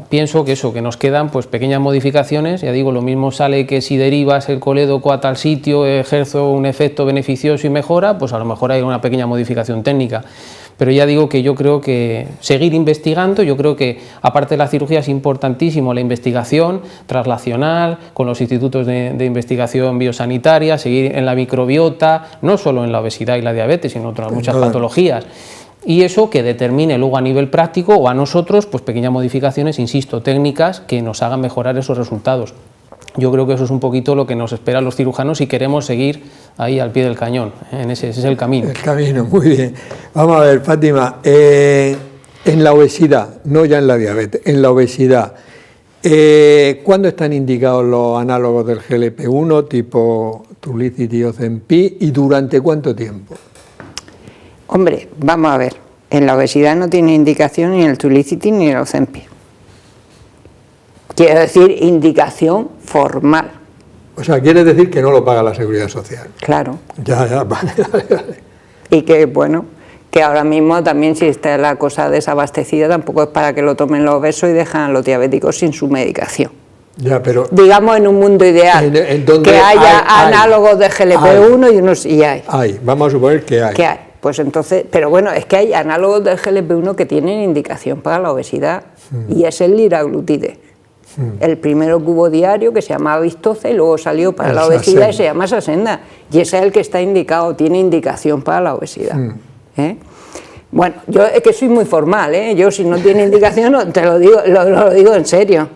pienso que eso, que nos quedan pues pequeñas modificaciones, ya digo, lo mismo sale que si derivas el colédoco a tal sitio ejerzo un efecto beneficioso y mejora, pues a lo mejor hay una pequeña modificación técnica, pero ya digo que yo creo que seguir investigando, yo creo que aparte de la cirugía es importantísimo la investigación translacional, con los institutos de investigación biosanitaria, seguir en la microbiota, no solo en la obesidad y la diabetes, sino en otras muchas patologías. Y eso que determine luego a nivel práctico o a nosotros, pues pequeñas modificaciones, insisto, técnicas que nos hagan mejorar esos resultados. Yo creo que eso es un poquito lo que nos espera a los cirujanos si queremos seguir ahí al pie del cañón, ese es el camino. El camino, muy bien. Vamos a ver, Fátima, en la obesidad, no ya en la diabetes, en la obesidad, ¿cuándo están indicados los análogos del GLP-1 tipo Trulicity o Ozempic y durante cuánto tiempo? Hombre, vamos a ver, en la obesidad no tiene indicación ni el Trulicity ni el Ozempic. Quiero decir, indicación formal. O sea, quiere decir que no lo paga la Seguridad Social. Claro. Ya, vale. Y que, bueno, que ahora mismo también si está la cosa desabastecida, tampoco es para que lo tomen los obesos y dejan a los diabéticos sin su medicación. Ya, pero digamos en un mundo ideal, que haya análogos de GLP-1 y unos y hay. Vamos a suponer que hay. Pues entonces, pero bueno, es que hay análogos del GLP-1 que tienen indicación para la obesidad y es el liraglutide. El primero que hubo diario, que se llamaba Vistoza, y luego salió para la obesidad y se llama Saxenda. Y ese es el que está indicado, tiene indicación para la obesidad. Bueno, yo es que soy muy formal, yo si no tiene indicación no, te lo digo, lo digo en serio,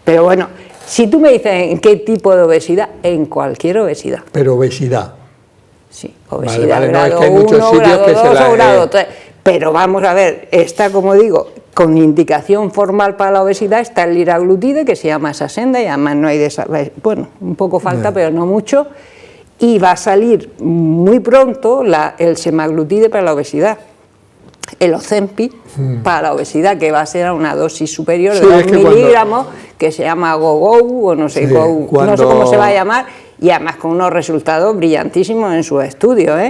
pero bueno, si tú me dices en qué tipo de obesidad, en cualquier obesidad. Pero obesidad. Sí, obesidad vale, grado no, es que hay muchos 1, sitios grado que 2 o grado 3, pero vamos a ver, está como digo, con indicación formal para la obesidad, está el liraglutide que se llama Saxenda y además no hay bueno, un poco falta, pero no mucho, y va a salir muy pronto el semaglutide para la obesidad. El Ozempic para la obesidad, que va a ser a una dosis superior de 2 miligramos, que se llama GoGo o no sé, no sé cómo se va a llamar, y además con unos resultados brillantísimos en sus estudios,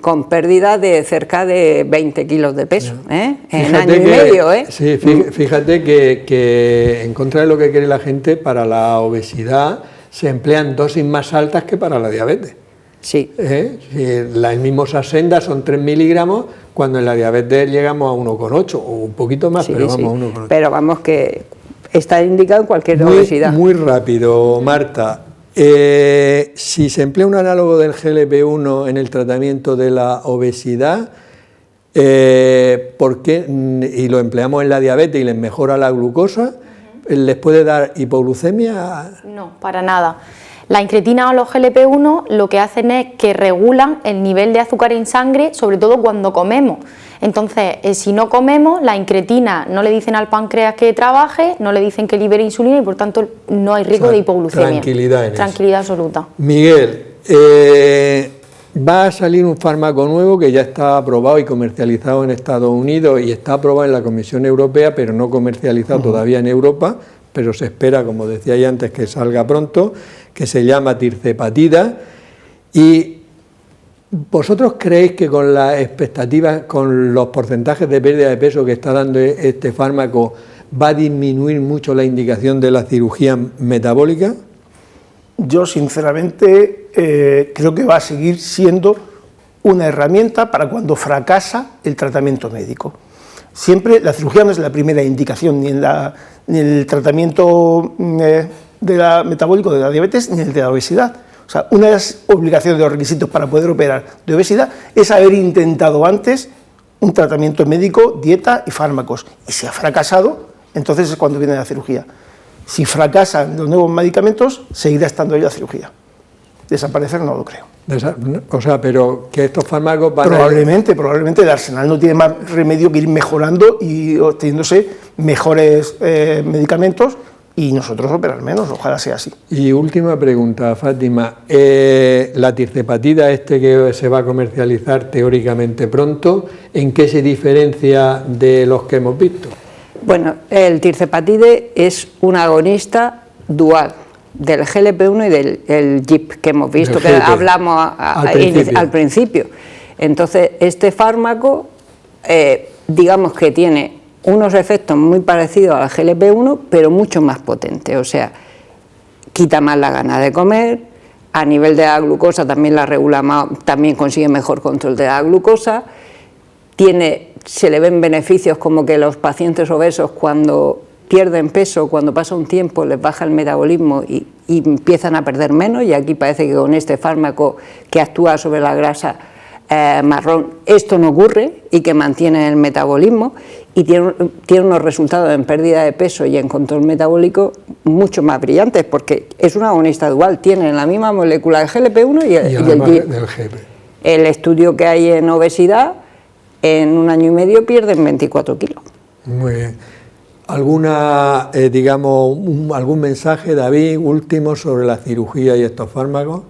con pérdida de cerca de 20 kilos de peso, en año y medio. Sí, fíjate que en contra de lo que quiere la gente, para la obesidad se emplean dosis más altas que para la diabetes. Sí. El mismo Saxenda son 3 miligramos, cuando en la diabetes llegamos a 1,8 o un poquito más, pero vamos a 1,8. Pero vamos que está indicado en cualquier obesidad. Muy rápido, Marta. Si se emplea un análogo del GLP-1 en el tratamiento de la obesidad, ¿por qué? Y lo empleamos en la diabetes y les mejora la glucosa, ¿les puede dar hipoglucemia? No, para nada. La incretina o los GLP-1 lo que hacen es que regulan el nivel de azúcar en sangre, sobre todo cuando comemos. Entonces, si no comemos, la incretina no le dicen al páncreas que trabaje, no le dicen que libere insulina y por tanto no hay riesgo de hipoglucemia. Tranquilidad en Tranquilidad absoluta. Miguel, va a salir un fármaco nuevo que ya está aprobado y comercializado en Estados Unidos y está aprobado en la Comisión Europea, pero no comercializado todavía en Europa, pero se espera, como decía ya antes, que salga pronto, que se llama tirzepatida. ¿Y vosotros creéis que con las expectativas, con los porcentajes de pérdida de peso que está dando este fármaco, va a disminuir mucho la indicación de la cirugía metabólica? Yo, sinceramente, creo que va a seguir siendo una herramienta para cuando fracasa el tratamiento médico. Siempre la cirugía no es la primera indicación, ni en el tratamiento metabólico de la diabetes, ni el de la obesidad. O sea, una de las obligaciones de los requisitos para poder operar de obesidad es haber intentado antes un tratamiento médico, dieta y fármacos. Y si ha fracasado, entonces es cuando viene la cirugía. Si fracasan los nuevos medicamentos, seguirá estando ahí la cirugía. Desaparecer no lo creo. O sea, pero que estos fármacos van probablemente el arsenal no tiene más remedio que ir mejorando y obteniéndose mejores medicamentos y nosotros operar menos, ojalá sea así. Y última pregunta, Fátima, la tirzepatida que se va a comercializar teóricamente pronto, ¿en qué se diferencia de los que hemos visto? Bueno, el tirzepatide es un agonista dual del GLP-1 y del GIP que hemos visto, que hablamos al principio. Entonces, este fármaco, digamos que tiene unos efectos muy parecidos al GLP-1, pero mucho más potentes, o sea, quita más la gana de comer, a nivel de la glucosa también la regula más, también consigue mejor control de la glucosa, se le ven beneficios como que los pacientes obesos cuando pierden peso, cuando pasa un tiempo les baja el metabolismo y empiezan a perder menos, y aquí parece que con este fármaco que actúa sobre la grasa marrón esto no ocurre y que mantiene el metabolismo y tiene unos resultados en pérdida de peso y en control metabólico mucho más brillantes porque es un agonista dual, tiene la misma molécula del GLP-1 y el GIP. El estudio que hay en obesidad, en un año y medio pierden 24 kilos. Muy bien. ¿Algún mensaje, David, último sobre la cirugía y estos fármacos?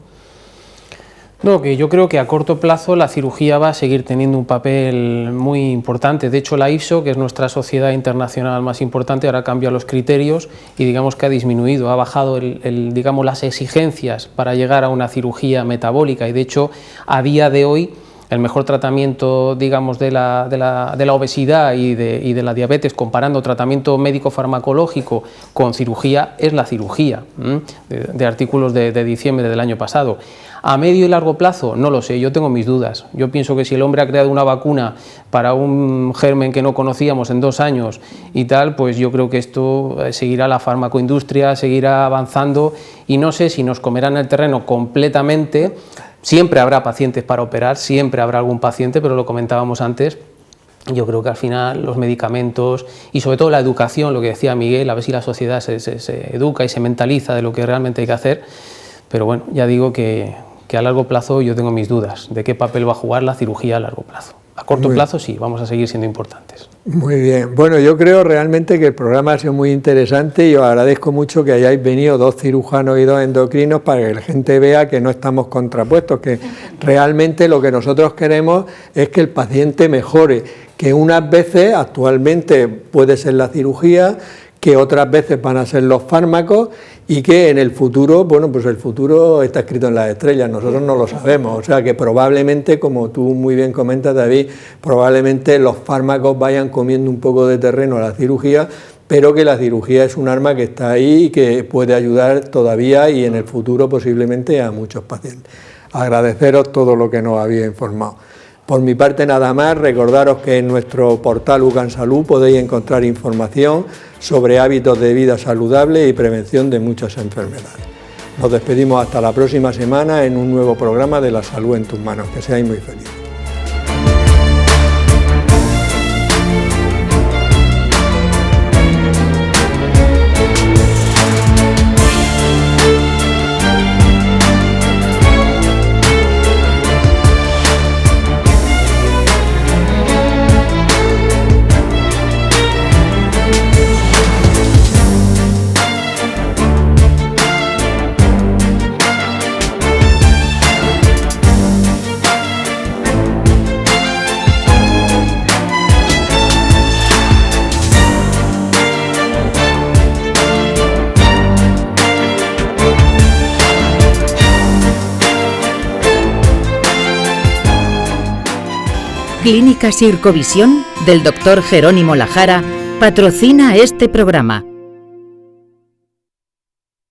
No, que yo creo que a corto plazo la cirugía va a seguir teniendo un papel muy importante. De hecho, la IFSO, que es nuestra sociedad internacional más importante, ahora cambia los criterios y digamos que ha disminuido, ha bajado digamos, las exigencias para llegar a una cirugía metabólica y de hecho a día de hoy el mejor tratamiento, digamos, de la obesidad y de la diabetes, comparando tratamiento médico-farmacológico con cirugía, es la cirugía, de artículos de diciembre del año pasado. A medio y largo plazo, no lo sé, yo tengo mis dudas. Yo pienso que si el hombre ha creado una vacuna para un germen que no conocíamos en 2 años y tal, pues yo creo que esto seguirá la farmacoindustria, seguirá avanzando, y no sé si nos comerán el terreno completamente. Siempre habrá pacientes para operar, siempre habrá algún paciente, pero lo comentábamos antes. Yo creo que al final los medicamentos y sobre todo la educación, lo que decía Miguel, a ver si la sociedad se educa y se mentaliza de lo que realmente hay que hacer. Pero bueno, ya digo que a largo plazo yo tengo mis dudas de qué papel va a jugar la cirugía a largo plazo. A corto plazo sí, vamos a seguir siendo importantes. Muy bien. Bueno, yo creo realmente que el programa ha sido muy interesante y os agradezco mucho que hayáis venido 2 cirujanos y 2 endocrinos para que la gente vea que no estamos contrapuestos, que realmente lo que nosotros queremos es que el paciente mejore, que unas veces actualmente puede ser la cirugía, que otras veces van a ser los fármacos y que en el futuro, bueno, pues el futuro está escrito en las estrellas, nosotros no lo sabemos, o sea que probablemente, como tú muy bien comentas, David, probablemente los fármacos vayan comiendo un poco de terreno a la cirugía, pero que la cirugía es un arma que está ahí y que puede ayudar todavía y en el futuro posiblemente a muchos pacientes. Agradeceros todo lo que nos habéis informado. Por mi parte nada más, recordaros que en nuestro portal UCAN Salud podéis encontrar información sobre hábitos de vida saludable y prevención de muchas enfermedades. Nos despedimos hasta la próxima semana en un nuevo programa de La Salud en tus manos. Que seáis muy felices. Clínica Sircovisión del Dr. Jerónimo Lajara patrocina este programa.